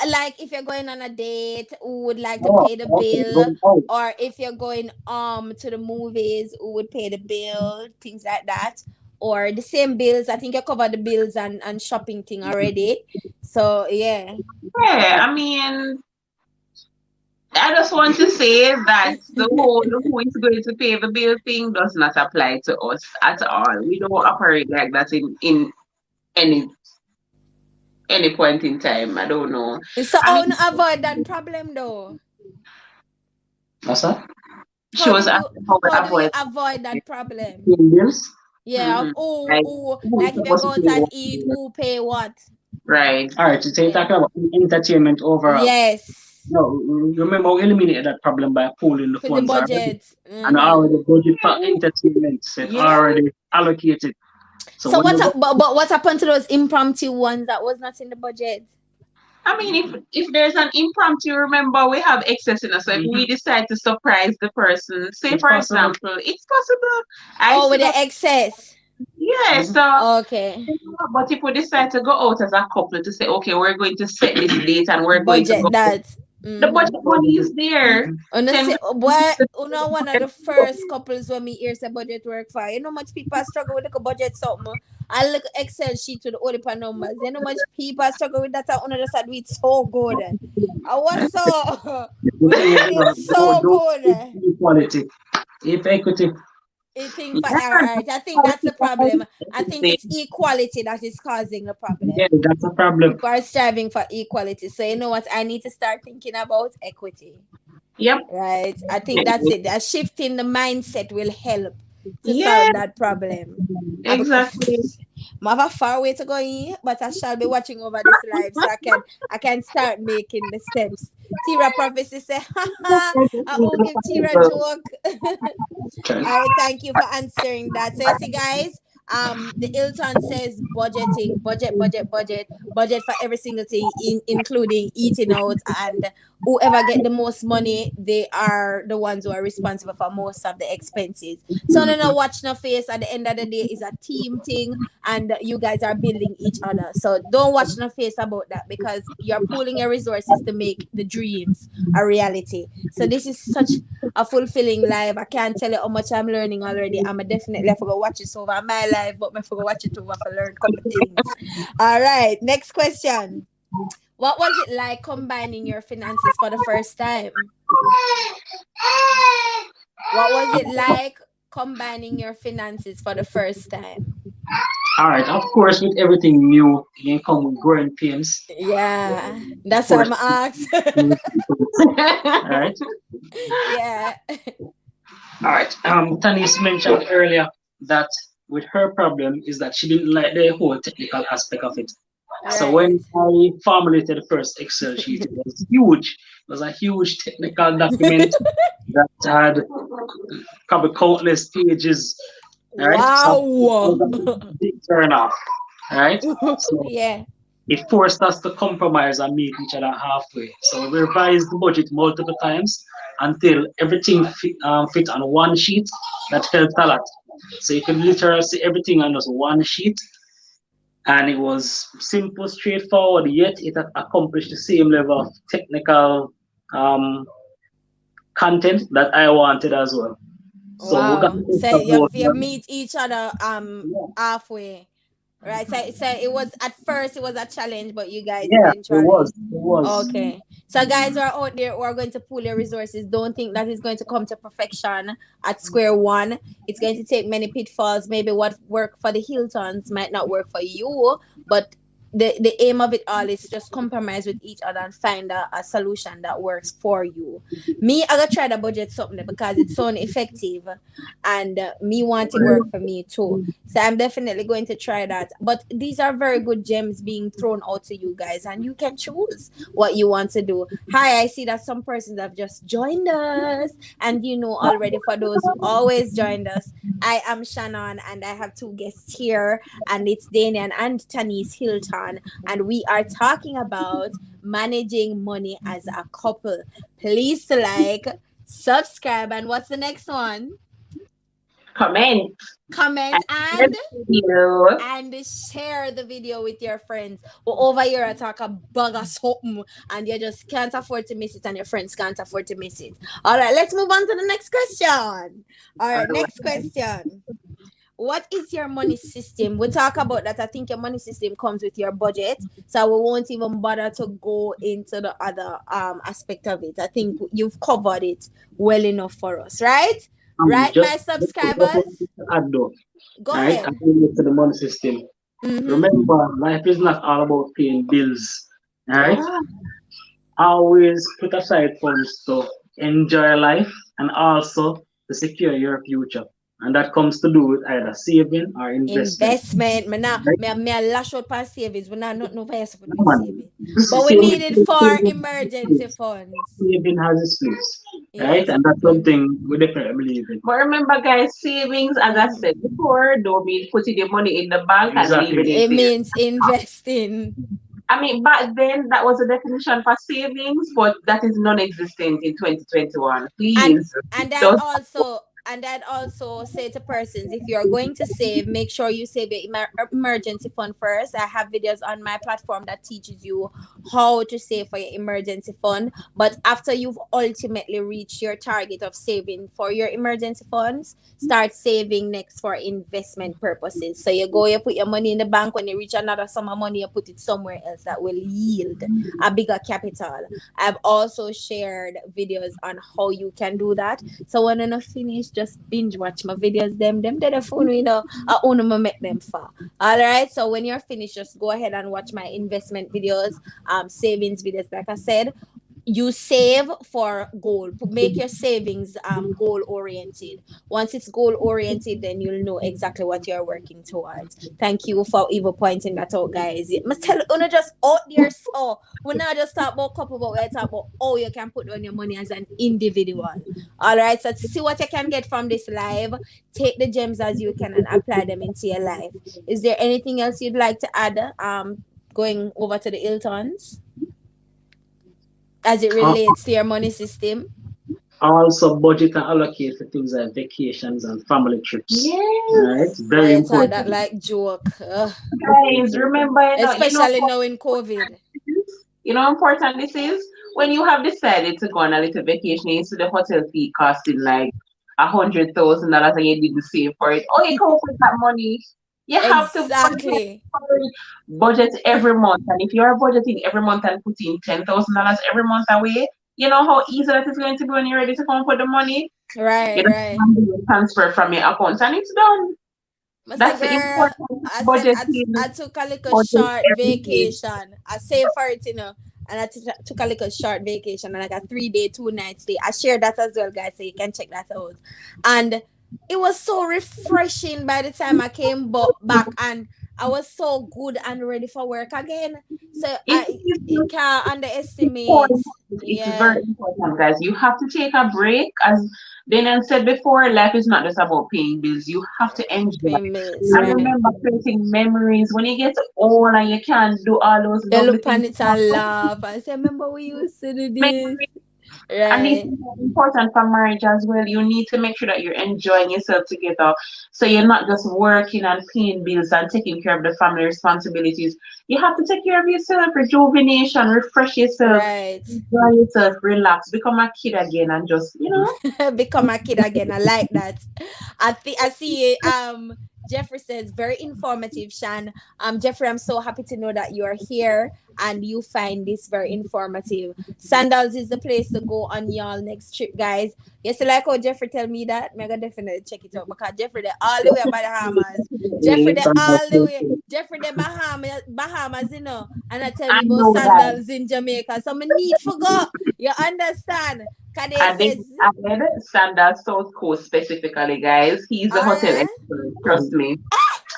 Like if you're going on a date, who would like to Oh, pay the okay, bill, going out. or if you're going to the movies, who would pay the bill, things like that, or the same bills. I think I covered the bills and shopping thing already. So yeah. yeah, I mean, I just want to say that the whole who is going to pay the bill thing does not apply to us at all. We don't operate like that in any any point in time. I don't know. So I how mean, to avoid that problem though? What's that? she was asking how How to do you avoid avoid that problem? Bills. Yeah, of mm-hmm. Like who is like if you supposed go to out pay and what? eat, who pay what? Right. All right, so you're Yeah. talking about entertainment overall. Yes. No, remember we eliminated that problem by pooling the For the funds already. budget. And already budget for entertainment set Yeah. already allocated. So So when you what? go, But what happened to those impromptu ones that was not in the budget? I mean, if there's an impromptu, remember we have excess in us. So if we decide to surprise the person, say it's for possible. example, it's possible. I Oh, used to with the go, excess. yeah. Mhm. So, Okay. but if we decide to go out as a couple to say, okay, we're going to set this date and we're going to go, Budget that. the budget money is there. Mhm. On the 10 say, what? You know, one of the first couples when me hear say budget work for. You know much people struggle with the budget something. I look Excel sheet with all the numbers. You know much people struggle with that. I only just said it's so good. I was so The when thing I is, say it's so good. equality. If equity, I think for all Yeah. right. I think that's the problem. I think it's equality that is causing the yeah, problem. that's a problem. People are striving for equality. So you know what? I need to start thinking about equity. Yep. Right. I think that's it. A shift in the mindset will help to Yeah, solve that problem. exactly. I have a far way to go in, but I shall be watching over this live so I can start making the steps. Tira prophecy say, haha, I will give Tira joke. Okay. All right, thank you for answering that. So you see, guys, the Hilton says budgeting, budget for every single thing, including eating out, and whoever get the most money, they are the ones who are responsible for most of the expenses. So no watch no face. At the end of the day, is a team thing, and you guys are building each other. So don't watch no face about that because you're pooling your resources to make the dreams a reality. So this is such a fulfilling life. I can't tell you how much I'm learning already. I'm definitely I forgot watch it over my life, but I forgot watch it over for learn a couple things. All right, next question. What was it like combining your finances for the first time? What was it like combining your finances for the first time? All right. Of course, with everything new, you come with growing pains. Yeah, Of that's what course. I'm asked. All right. Yeah. All right. Tanis mentioned earlier that with her problem is that she didn't like the whole technical aspect of it. So Right. when I formulated the first Excel sheet, it was huge. It was a huge technical document that had probably countless pages. All right. So it was Wow. a big turn off. All right. So Yeah. it forced us to compromise and meet each other halfway. So we revised the budget multiple times until everything fit on one sheet. That helped a lot. So you can literally see everything on just one sheet. And it was simple, straightforward, yet it had accomplished the same level of technical um, content that I wanted as well. So we got Wow. the So best of both you worlds. meet each other Yeah. halfway. Right. So it was at first it was a challenge, but you guys Yeah, it was. eventually. It was. Okay. So guys who are out there who are going to pool your resources, don't think that it's going to come to perfection at square one. It's going to take many pitfalls. Maybe what worked for the Hiltons might not work for you, but the aim of it all is just compromise with each other and find a solution that works for you. Me, I gotta try to budget something because it's so effective, and me want it work for me too. So I'm definitely going to try that. But these are very good gems being thrown out to you guys, and you can choose what you want to do. Hi, I see that some persons have just joined us, and you know already for those who always joined us, I am Shannon, and I have two guests here, and it's Danian and Tanis Hilton, and we are talking about managing money as a couple. Please like, subscribe, and what's the next one? Comment Comment and share the video. and share the video with your friends. Or over here, I talk a bag of something, and you just can't afford to miss it, and your friends can't afford to miss it. All right, let's move on to the next question. All right, next question. What is your money system? We'll talk about that. I think your money system comes with your budget, so we won't even bother to go into the other aspect of it. I think you've covered it well enough for us, right? Right, Just my subscribers? add though, Go right? ahead. According to the money system. Mm-hmm. Remember, life is not all about paying bills, right? Yeah. Always put aside funds to enjoy life and also to secure your future. And that comes to do with either saving or investment. Investment. Right? Me a lash out for savings. We not no bias for Come on. saving. But we need it for emergency funds. Saving has its place, right? Yes. And that's something we definitely believe in. But remember, guys, savings, as I said before, don't mean putting the money in the bank and Exactly. leaving it It there. means investing. I mean, back then that was a definition for savings, but that is non-existent in 2021. and Please, and I'd don't. also say to persons, if you're going to save, make sure you save your emergency fund first. I have videos on my platform that teaches you how to save for your emergency fund. But after you've ultimately reached your target of saving for your emergency funds, start saving next for investment purposes. So you put your money in the bank. When you reach another sum of money, you put it somewhere else that will yield a bigger capital. I've also shared videos on how you can do that. So when I finish, just binge watch my videos. Them the phone, I only make them for. All right. So when you're finished, just go ahead and watch my investment videos, savings videos. Like I said, you save for goal. Make your savings goal oriented. Once it's goal oriented, then you'll know exactly what you're working towards. Thank you for even pointing that out, guys. Must tell you just out there, so we're not just talk about couple, but we're talking about how you can put on your money as an individual. All right, so see what you can get from this live. Take the gems as you can and apply them into your life. Is there anything else you'd like to add? Going over to the Iltons as it relates to your money system. Also, budget and allocate for things like vacations and family trips. Right? Yes. Very I important. that like joke. Guys, remember, Especially now in COVID. you know how important this is? When you have decided to go on a little vacation, you see the hotel fee costing like $100,000 and you didn't save for it. Oh, you come up with that money. You have to Exactly. budget every month. And if you're budgeting every month and putting $10,000 every month away, you know how easy that is going to be when you're ready to come up with the money? You Right. don't transfer from your account and it's done. Mr. That's the Girl, important I said budgeting. I took a little Budget short every day. vacation. I saved for it, and I took a little short vacation and like a 3 day, 2 night stay. I shared that as well, guys, so you can check that out. And it was so refreshing by the time I came back, and I was so good and ready for work again. So you can't underestimate. It's Yeah. very important, guys. You have to take a break. As Daniel said before, life is not just about paying bills. You have to enjoy. Famous, And right? remember creating memories. When you get old and you can't do all those You lovely look on things, it and laugh. I say, remember we used to do this. memories. And it's Right. important for marriage as well. You need to make sure that you're enjoying yourself together. So you're not just working and paying bills and taking care of the family responsibilities. You have to take care of yourself, rejuvenation, refresh yourself, Right. enjoy yourself, relax, become a kid again and just, Become a kid again. I like that. I see Jeffrey says, very informative, Shan. Jeffrey, I'm so happy to know that you are here and you find this very informative. Sandals is the place to go on y'all next trip, guys. Yes, like how Jeffrey tell me that, I'm gonna definitely check it out because Jeffrey they all the way by the Bahamas. Jeffrey Really, they some of all the those way. things. Jeffrey the Bahamas, and I tell I me about know that. sandals in Jamaica. So I need for go. You understand? Kade I did says, Standard South Coast specifically, guys. He's a all hotel right. expert. Trust me.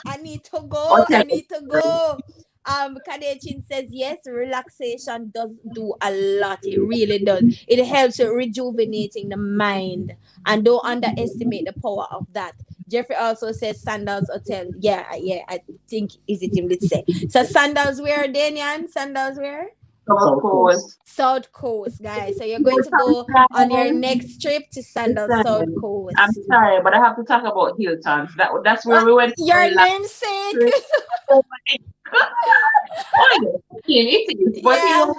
I need to go. Hotel I need to expert. go. Kadechin says yes, relaxation does do a lot. It really does. It helps with rejuvenating the mind. And don't underestimate the power of that. Jeffrey also says Sandals Hotel. Yeah, I think is it him did say. So Sandals where, Danian? Sandals where? South South Coast. Coast. South Coast, guys. So you're going to go on your Sometimes, next trip to Sandals South listen, I'm Coast. sorry, but I have to talk about Hilton's. That's Uh, where we went for your last namesake. trip. Oh my God. Oh, yes, it is. But Yeah.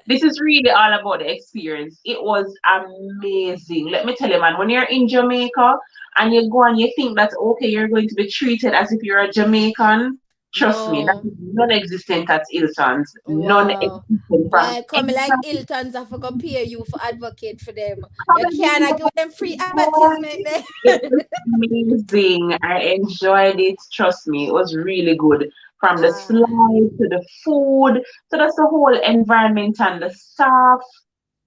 this is really all about the experience. It was amazing. Let me tell you, man, when you're in Jamaica and you go and you think that, okay, you're going to be treated as if you're a Jamaican, trust me, that No. is non existent at Hilton's. Non Wow. existent from Boy, come like exactly Hilton's, I forgot pay you for advocate for them. You coming can't give them free in. advertisement there. It was amazing. I enjoyed it. Trust me, it was really good. From the Ah. slide to the food, so that's the whole environment and the staff.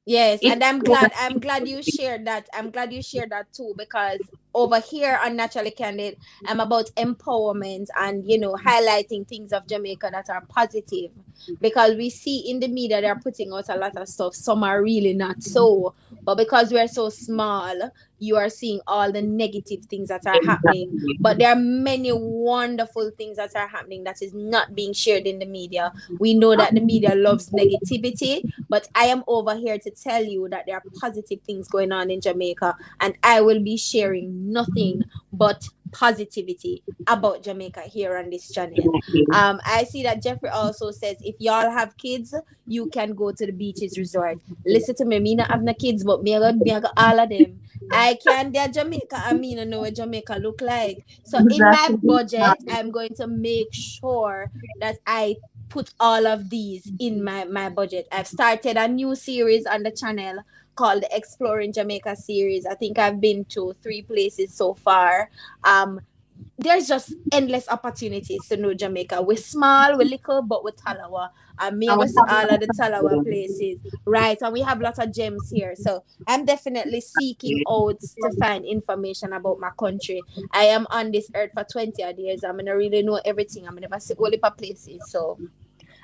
Yes, It and I'm was glad. I'm glad you shared that. I'm glad you shared that too, because over here on Naturally Candid, I'm about empowerment and highlighting things of Jamaica that are positive, because we see in the media they're putting out a lot of stuff. Some are really not so, but because we're so small, you are seeing all the negative things that are happening. exactly. But there are many wonderful things that are happening that is not being shared in the media. We know that the media loves negativity, but I am over here to tell you that there are positive things going on in Jamaica, and I will be sharing nothing but positivity about Jamaica here on this channel. I see that Jeffrey also says if y'all have kids, you can go to the beaches resort. Listen to me not have no kids, but me I got all of them. I can there Jamaica. I mean, I know what Jamaica look like. So in my Exactly. budget, I'm going to make sure that I put all of these in my budget. I've started a new series on the channel called the Exploring Jamaica series. I think I've been to 3 places so far. There's just endless opportunities to know Jamaica. We're small, we're little, but we're Talawa. And me, I And go we see have all of the a Talawa places, right? And we have lots of gems here. So I'm definitely seeking out to find information about my country. I am on this earth for 20 odd years. I'm gonna really know everything. I'm never see all the places. So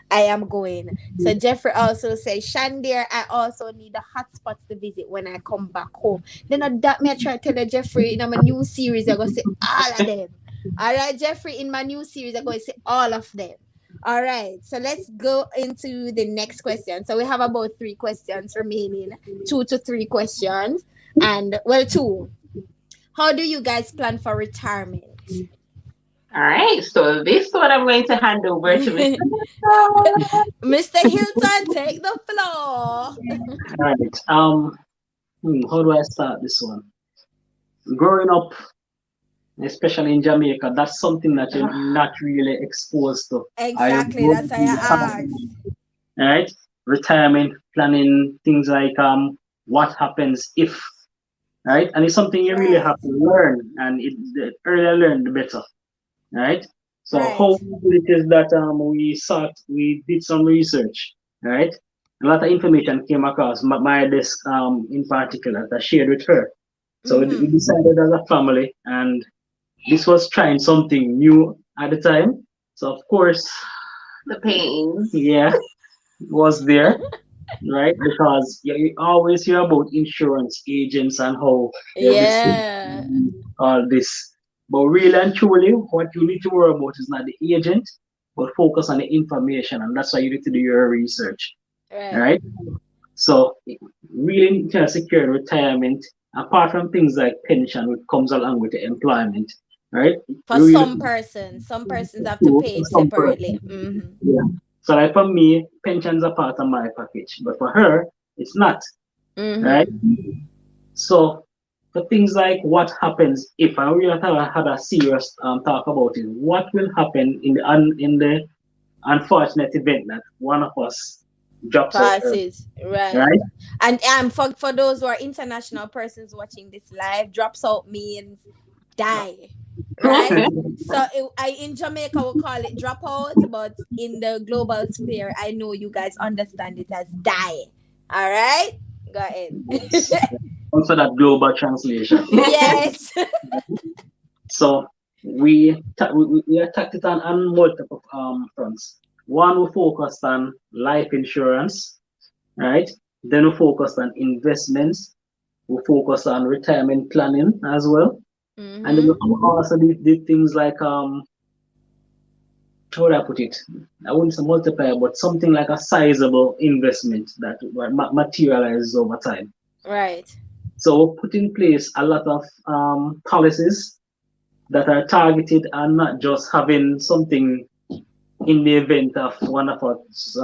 I am going. So Jeffrey also says, Shandir, I also need the hotspots to visit when I come back home. Then that me I try to tell you, Jeffrey, in my new series, I'm going to say all of them. All right, Jeffrey, in my new series, I'm going to say all of them. All right, so let's go into the next question. So we have about 3 questions remaining, 2 to 3 questions, and well, two. How do you guys plan for retirement? All right, so this one I'm going to hand over to Mr. Mr. Hilton, take the floor. All right. How do I start this one? Growing up, especially in Jamaica, that's something that you're not really exposed to. Are you Exactly, going that's why to I asked. right? Retirement planning, things like what happens if, right? And it's something you really Right, have to learn, and the earlier you learn, the better, right? So right. how it is that we did some research, right? A lot of information came across my desk in particular that I shared with her. So we Mm-hmm. decided as a family, and this was trying something new at the time. So of course, the pains. yeah, it was there, right? Because you always hear about insurance agents and how they're Yeah, all this. But really and truly, what you need to worry about is not the agent, but focus on the information, and that's why you need to do your research, right. right? So really kind of secure retirement, apart from things like pension, which comes along with the employment, right? For You really some persons have to do pay for it some separately. person. Mm-hmm. Yeah. So like for me, pensions are part of my package, but for her, it's not, right? Mm-hmm. So for things like what happens if I really had a serious talk about it. What will happen in the unfortunate event that one of us drops out early, Passes, right? right? And for those who are international persons watching this live, drops out means die, right? So I in Jamaica we call it drop out, but in the global sphere, I know you guys understand it as die. All right, go ahead. Yes. Also, that global translation. Yes. So we attacked it on multiple fronts. One, we focused on life insurance, right? Then we focused on investments. We focused on retirement planning as well, and then we Mm-hmm. also did things like how would I put it? I wouldn't say multiplier, but something like a sizable investment that materializes over time. Right. So we put in place a lot of policies that are targeted and not just having something in the event of one of us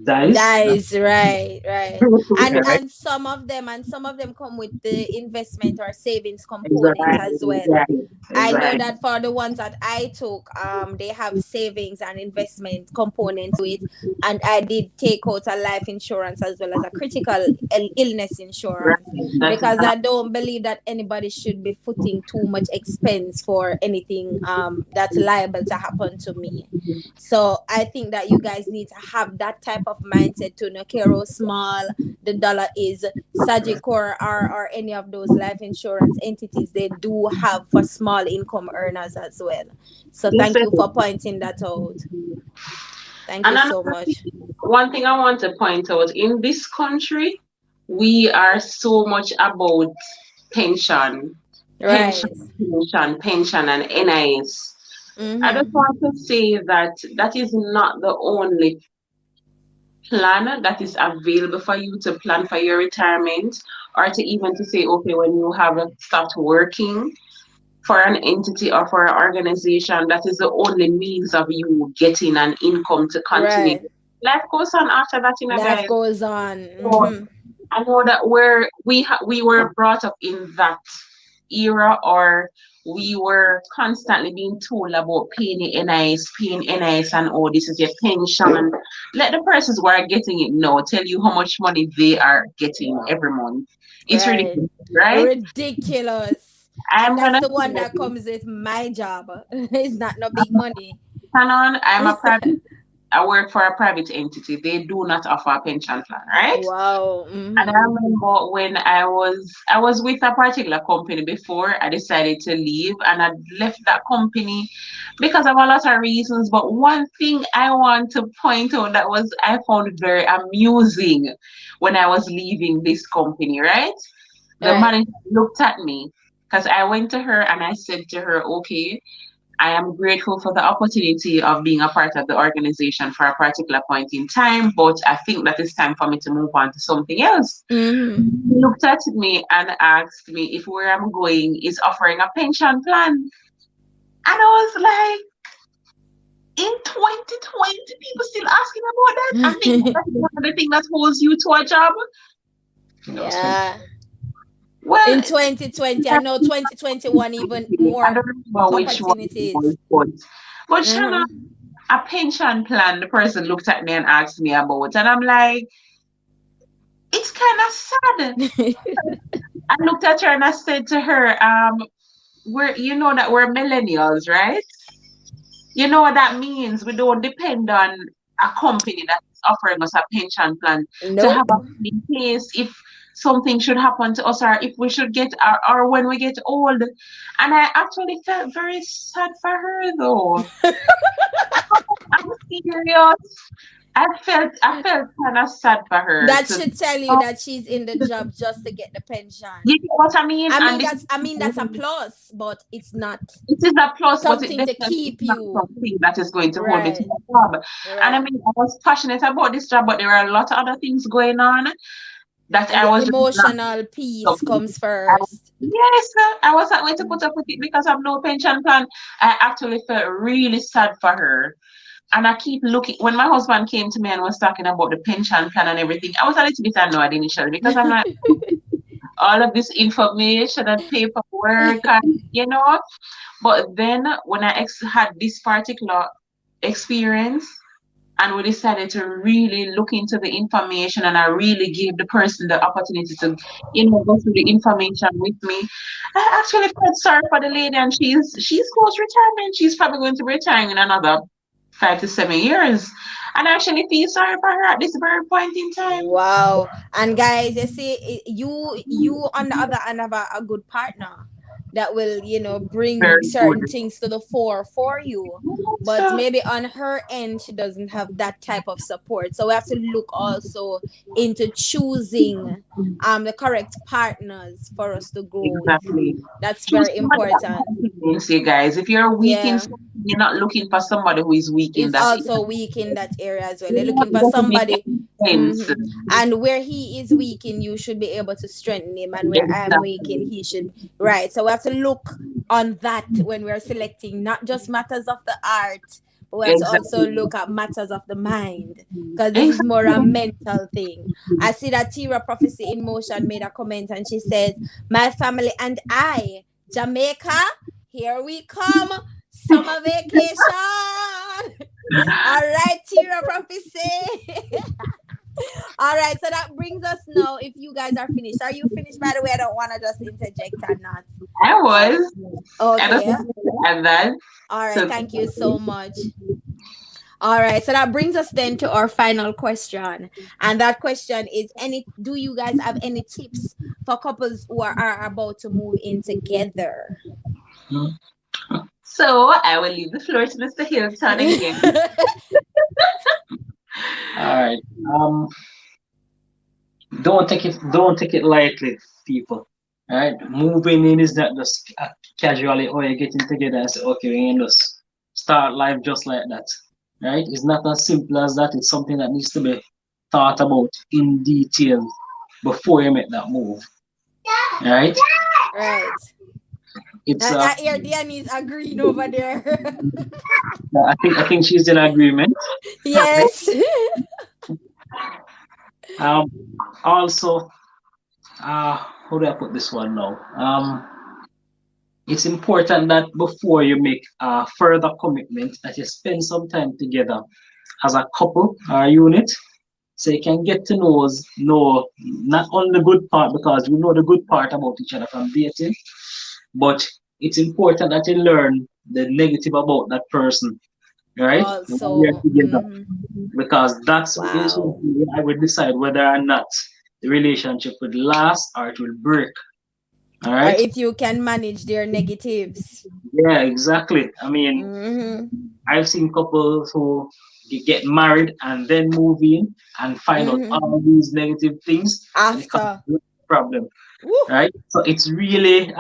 dies. Dies, right, right. and Right? and some of them come with the investment or savings component Exactly, as well. exactly, I know exactly. that for the ones that I took, they have savings and investment component to it, and I did take out a life insurance as well as a critical illness Right. insurance, That is because I don't believe that anybody should be footing too much expense for anything that's liable to happen to me. So I think that you guys need to have that type of mindset to no care how small the dollar is. Sagicor or any of those life insurance entities, they do have for small income earners as well. So yes, thank sir. you for pointing that out. Thank And you another so much. one thing I want to point out in this country, we are so much about pension, pension, Right. pension, and NIS. I just Mm-hmm. want to say that that is not the only plan that is available for you to plan for your retirement, or to even to say, okay, when you have stopped working for an entity or for an organization, that is the only means of you getting an income to continue. Right. Life goes on after that, Life guys. goes on. So Mm-hmm. I know that we were brought up in that era, or we were constantly being told about paying NIS, and oh, this is your pension. Let the persons who are getting it know, tell you how much money they are getting every month. It's Right. ridiculous, right? Ridiculous. And I'm that's gonna the say one that this. comes with my job. It's not no big money. Canon, I work for a private entity. They do not offer a pension plan, right? Wow. And I Mm-hmm. remember when I was with a particular company before I decided to leave, and I left that company because of a lot of reasons. But one thing I want to point out that was I found very amusing when I was leaving this company, right? The Right. manager looked at me because I went to her and I said to her, okay, I am grateful for the opportunity of being a part of the organization for a particular point in time, but I think that it's time for me to move on to something else. Mm-hmm. He looked at me and asked me if where I'm going is offering a pension plan. And I was like, in 2020, people still asking about that? I think that's one of the things that holds you to a job. That was 20. Yeah. Well, In 2020, I know 2021 even I more don't remember which one it opportunities. was, but Shanna, Uh-huh. a pension plan, the person looked at me and asked me about, and I'm like, it's kind of sad. I looked at her and I said to her, we're you know that we're millennials, right? You know what that means? We don't depend on a company that is offering us a pension plan to have Nope. a plan in place if something should happen to us, or if we should get, or when we get old. And I actually felt very sad for her though. I'm serious. I felt kind of sad for her That to, should tell you that she's in the job just to get the pension. you know what I mean? And this I mean that's a plus, but it's not it is a plus, but it something to definitely is keep not you. something that is going to hold me to Right. the job. And I Right. mean, I was passionate about this job, but there are a lot of other things going on that And I the was just not emotional piece up. comes first. Yes, I was not going to put up with it because of no pension plan. I actually felt really sad for her. And I keep looking, when my husband came to me and was talking about the pension plan and everything, I was a little bit annoyed initially because I'm like, all of this information and paperwork and but then when I had this particular experience and we decided to really look into the information and I really gave the person the opportunity to, go through the information with me. I actually felt sorry for the lady and she's close retirement. She's probably going to be retiring in another 5 to 7 years. And I actually feel sorry for her at this very point in time. Wow. And guys, you see, you on the other hand have a good partner that will, bring Very certain good. things to the fore for you. But So maybe on her end, she doesn't have that type of support. So we have to look also into choosing the correct partners for us to grow with. exactly. That's Choose very somebody that important. complements you guys. If you're weak in Yeah. something, you're not looking for somebody who is weak in Is that also area. weak in that area as well. They're looking It for doesn't make somebody. any sense. And where he is weak in, you should be able to strengthen him. And where I'm weak in, Exactly. he should. Right. So we have to look on that when we're selecting not just matters of the art, but we have to also Exactly. look at matters of the mind. Because this is more a Exactly. mental thing. I see that Tira Prophecy in Motion made a comment and she says, "My family and I, Jamaica, here we come. Summer vacation." All right, Tira Prophecy. All right, so that brings us now. If you guys are finished, are you finished? By the way, I don't want to just interject or not. I Um, was. I just okay. wanted to add that. All right, So thank you so much. All right, so that brings us then to our final question, and that question is: Any? Do you guys have any tips for couples who are about to move in together? Hmm. so I will leave the floor to Mr. Hilton again. All right. Um, don't take it lightly, people. All right. Moving in is not just casually, oh, you're getting together and say, okay, we can just start life just like that. Right? It's not as simple as that. It's something that needs to be thought about in detail before you make that move. Right? Right. It's I hear Diane's agreeing over there. I think she's in agreement. Yes. Um, also, how do I put this one now? It's important that before you make a further commitment, that you spend some time together as a couple or a unit, so you can get to know not only the good part because we know the good part about each other from dating, but it's important that you learn the negative about that person, right? When we are Also, together, because that's is wow. when I will decide whether or not the relationship will last or it will break. All Or right. if you can manage their negatives. Yeah, exactly. I mean, Mm-hmm. I've seen couples who get married and then move in and find out Mm-hmm. all these negative things and it comes After. to a problem, Woo. right? So it's really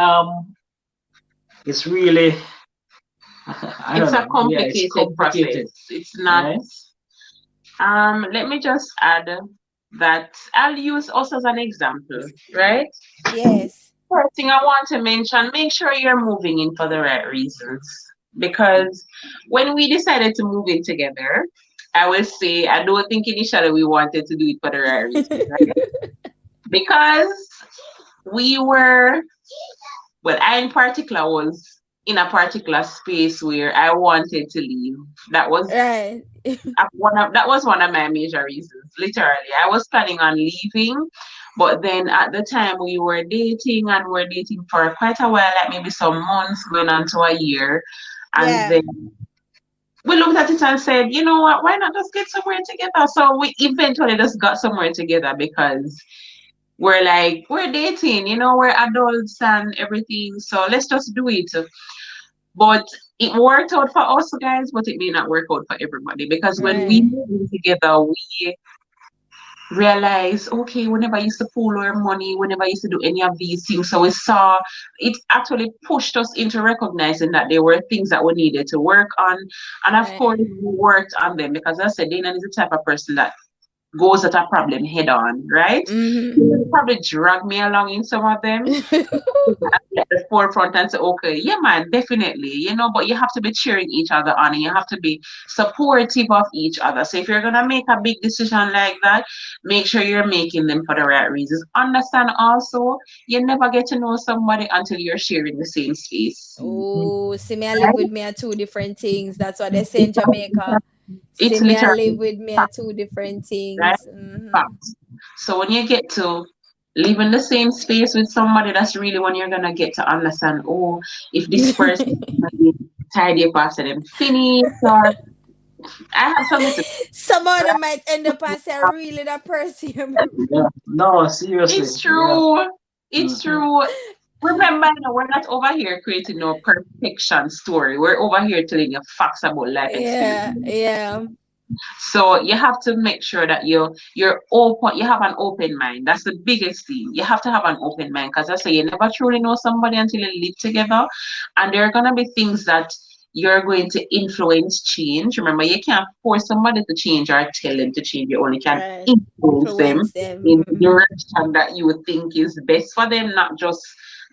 I It's don't a know. Yeah, it's complicated process. complicated, It's not. right? Let me just add that I'll use us as an example, right? Yes. First thing I want to mention, make sure you're moving in for the right reasons. Because when we decided to move in together, I will say I don't think initially we wanted to do it for the right reasons, right? Because we were, well, I in particular was in a particular space where I wanted to leave. That was Right. one of my major reasons. Literally, I was planning on leaving, but then at the time we were dating and we were dating for quite a while, like maybe some months, going on to a year, and Yeah. then we looked at it and said, you know what, why not just get somewhere together? So we eventually just got somewhere together because we're like, we're dating, we're adults and everything, so let's just do it. But it worked out for us guys, but it may not work out for everybody because when we Right. moved in together, we realized, okay, we never used to pool our money, we never used to do any of these things. So we saw it actually pushed us into recognizing that there were things that we needed to work on. And of course, Right. we worked on them because as I said, Dana is the type of person that goes at a problem head on, right? Mm-hmm. You probably drag me along in some of them at the forefront and say, okay, yeah, man, definitely, but you have to be cheering each other on and you have to be supportive of each other. So if you're going to make a big decision like that, make sure you're making them for the right reasons. Understand also, you never get to know somebody until you're sharing the same space. Oh, see me, I live Right? with me are two different things. That's what they say in Jamaica. See It's me, I literally live with me are fact, two different right? things. Mm-hmm. Fact. So when you get to live in the same space with somebody, that's really when you're gonna get to understand, oh, if this person is tidy up after them finish, or I have something to Some of them might end up and say, really, that person. Yeah. No, seriously. It's Yeah. true. It's Mm-hmm. true. Remember, we're not over here creating no perfection story. We're over here telling you facts about life experience. Yeah, yeah. So you have to make sure that you're open. You have an open mind. That's the biggest thing. You have to have an open mind because I say you never truly know somebody until you live together, and there are gonna be things that you're going to influence change. Remember, you can't force somebody to change or tell them to change. You only can Right. influence them Influence them. in the Mm-hmm. direction that you think is best for them, not just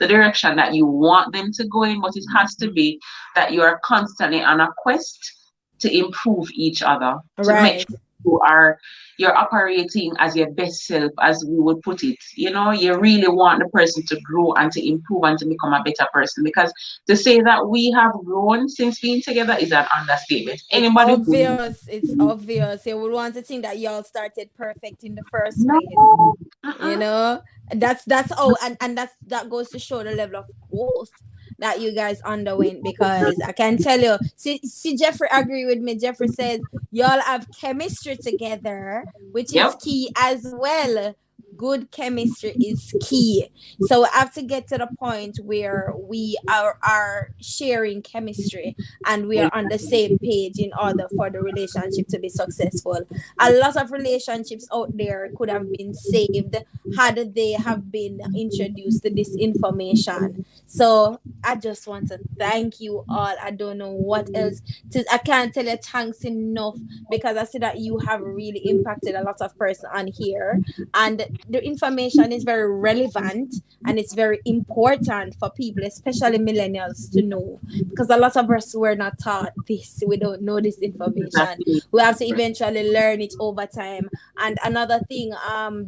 the direction that you want them to go in. But it has to be that you are constantly on a quest to improve each other, to make Right. sure you're operating as your best self, as we would put it. You really want the person to grow and to improve and to become a better person. Because to say that we have grown since being together is an understatement. It's Anybody who obvious. It's obvious. You would want to think that y'all started perfect in the first place. no, You uh-uh. know, that's oh, and that goes to show the level of growth that you guys underwent, because I can tell you, see Jeffrey agree with me. Jeffrey says y'all have chemistry together, which is Yep, key as well. Good chemistry is key. So we have to get to the point where we are sharing chemistry and we are on the same page in order for the relationship to be successful. A lot of relationships out there could have been saved had they have been introduced to this information. So I just want to thank you all. I don't know what else to, I can't tell you thanks enough, because I see that you have really impacted a lot of person on here, and the information is very relevant and it's very important for people, especially millennials, to know, because a lot of us were not taught this. We don't know this information. exactly. We have to eventually learn it over time. And another thing,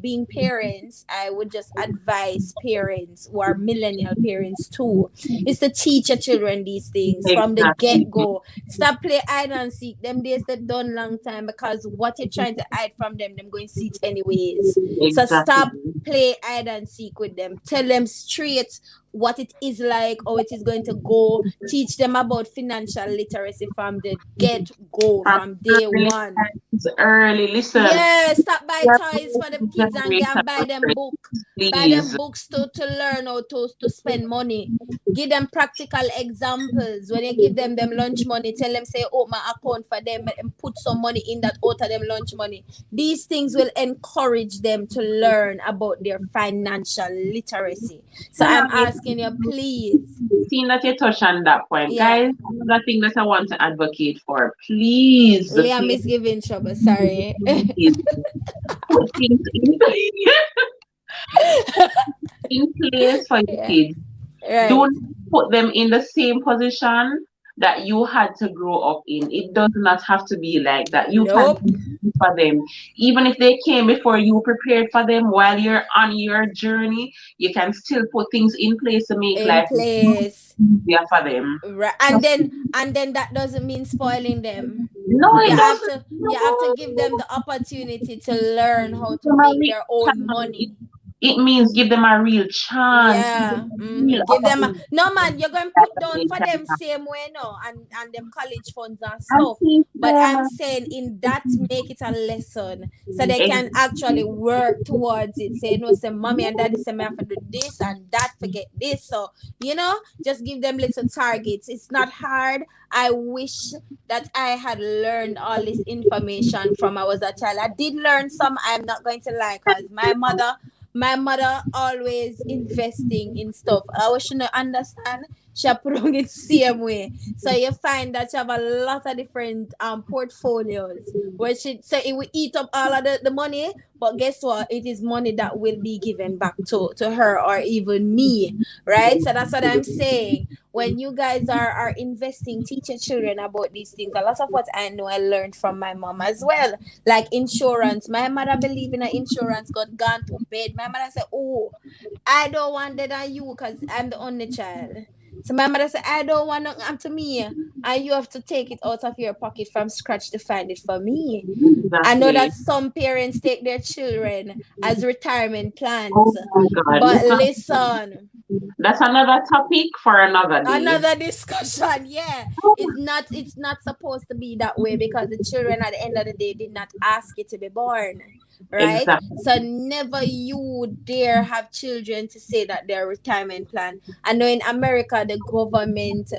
being parents, I would just advise parents who are millennial parents too, is to teach your children these things from the Exactly. get-go. Stop play hide and seek. Them days that done long time, because what you're trying to hide from them going to see it anyways. So Exactly. stop play hide and seek with them. Tell them straight what it is like, how it is going to go. Teach them about financial literacy from the get go, From from day early one. times, early. Listen, Yeah, stop buy we are toys for them kids and go generation and buy them book. Buy them please. books to learn how to spend money. Give them practical examples. When you give them lunch money, tell them say, oh, my account for them and put some money in that out of them lunch money. These things will encourage them to learn about their financial literacy. So Tell I'm them asking you, please. seeing that you touch on that point, Yeah. guys, another thing that I want to advocate for, please, Liam please, is giving trouble. Sorry. please, put things in place for your Yeah. kids. Right. Don't put them in the same position that you had to grow up in. It does not have to be like that. You can Nope. be for them. Even if they came before you prepared for them while you're on your journey, you can still put things in place to make In life place. easier for them. Right. And then that doesn't mean spoiling them. No, You it Mm-mm. have doesn't. to you have to No. give them the opportunity to learn how to Give them a make real their own chance. money. It means give them a real chance. Give them Yeah. a real Give them opportunity no, man, you're going to that put down they for can them have. same way now, and them college funds and And stuff. teach But them I'm saying in that, make it a lesson so they can actually exactly. work towards it. Say no, say mommy and daddy say me have to do this and that, forget this. So just give them little targets. It's not hard. I wish that I had learned all this information from I was a child. I did learn some. I'm not going to lie, because my mother my mother always investing in stuff. I shouldn't understand. She put on it same way. So you find that she have a lot of different portfolios where she so it will eat up all of the money, but guess what? It is money that will be given back to her or even me. Right? So that's what I'm saying. When you guys are investing, teach your children about these things. A lot of what I know I learned from my mom as well. Like insurance. My mother believe in insurance, got gone to bed. My mother said, oh, I don't want that on you because I'm the only child. So my mother said, I don't want nothing to me. And you have to take it out of your pocket from scratch to find it for me. I know that Exactly. some parents take their children as retirement Oh plans. my God. But listen, That's another topic for another day. another discussion. Yeah, it's not supposed to be that way because the children at the end of the day did not ask you to be born, right? Exactly. So never you dare have children to say that they're retirement plan. I know in America the government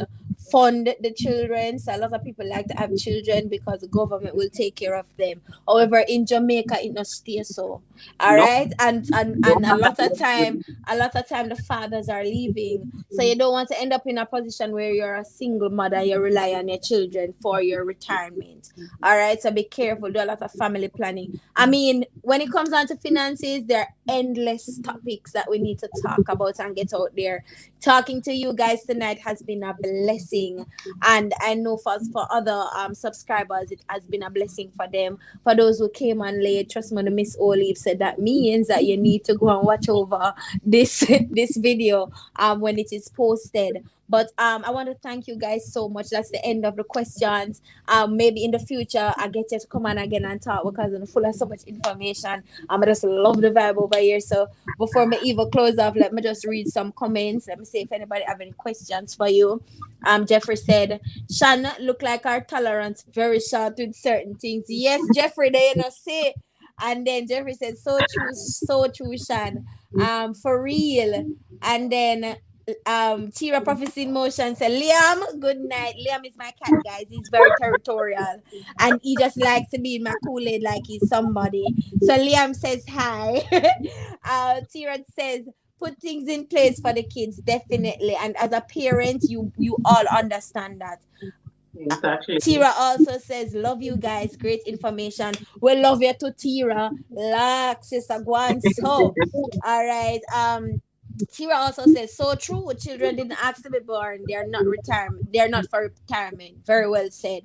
fund the children, so a lot of people like to have children because the government will take care of them. However, in Jamaica it not stay so. All Nope. right, and Don't a have lot of that. time, the fathers are leaving, so you don't want to end up in a position where you're a single mother, you rely on your children for your retirement. All right, so be careful, do a lot of family planning. I mean, when it comes down to finances, there are endless topics that we need to talk about and get out there. Talking to you guys tonight has been a blessing, and I know for other subscribers it has been a blessing for them. For those who came on late, trust me, the Miss Olive said that means that you need to go and watch over this this video when it is posted. But I want to thank you guys so much. That's the end of the questions. Maybe in the future I get you to come on again and talk because I'm full of so much information. I just love the vibe over here. So before me even close off, let me just read some comments. Let me see if anybody have any questions for you. Jeffrey said, Shan look like our tolerance very short with certain things. Yes, Jeffrey, they you know say. And then Jeffrey said, so true, Shan. For real. And then Tira Prophecy in Motion said, Liam, good night. Liam is my cat, guys. He's very territorial. And he just likes to be in my Kool-Aid like he's somebody. So Liam says hi. Tira says, put things in place for the kids, definitely. And as a parent, you all understand that. Exactly. Tira also says, love you guys. Great information. We love you too, Tira. Like, sister Guan. So, all right. Tira also says, so true. Children didn't ask to be born. They're not retirement. They're not for retirement. Very well said.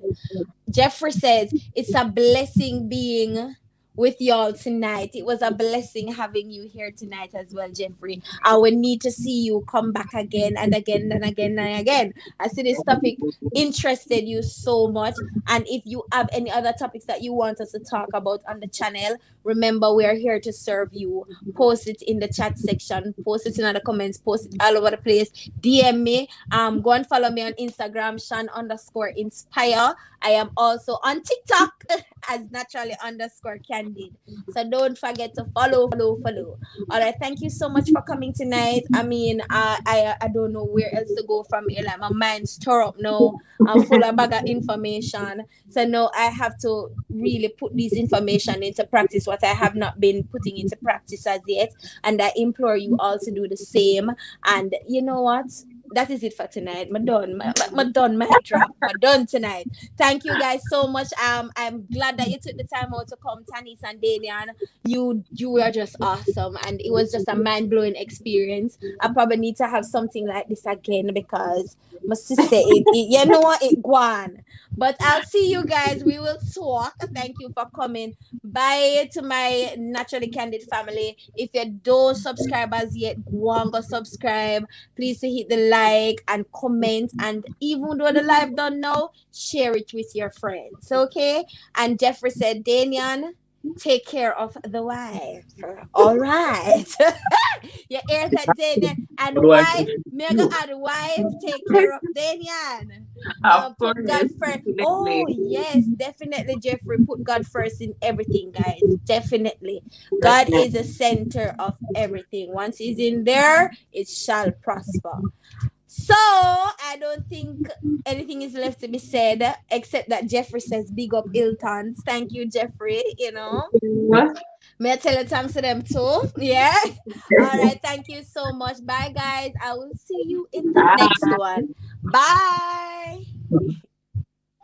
Jeffrey says, it's a blessing being with y'all tonight. It was a blessing having you here tonight as well, Jeffrey. I will need to see you come back again and again and again and again. I see this topic interested you so much. And if you have any other topics that you want us to talk about on the channel, remember we are here to serve you. Post it in the chat section, post it in the comments, post it all over the place. DM me. Go and follow me on Instagram, Shan_inspire. I am also on TikTok as naturally_candid. So don't forget to follow. All right, thank you so much for coming tonight. I mean, I don't know where else to go from here. Like my mind's stir up now. I'm full of bag of information. So now I have to really put this information into practice, what I have not been putting into practice as yet. And I implore you all to do the same. And you know what? That is it for tonight. I'm done. I'm done. My drop. I'm done tonight. Thank you guys so much. I'm glad that you took the time out to come, Tanis and Damian. You were just awesome, and it was just a mind blowing experience. I probably need to have something like this again because my sister, you know what, it gone. But I'll see you guys. We will talk. Thank you for coming. Bye to my Naturally Candid family. If you don't subscribe as yet, go and go subscribe. Please hit the like and comment. And even though the live don't know, share it with your friends. Okay? And Jeffrey said, Danian, take care of the wife. All right. You hear that, Danian? And Good wife. wife, mega and wife, take care of Danian. Of course, Put God first. definitely. Oh, yes, definitely, Jeffrey. Put God first in everything, guys. Definitely. God is the Definitely. center of everything. Once He's in there, it shall prosper. So, I don't think anything is left to be said except that Jeffrey says, big up Iltons. Thank you, Jeffrey. May I tell you thanks to them too? Yeah. All right. Thank you so much. Bye, guys. I will see you in the next one. Bye.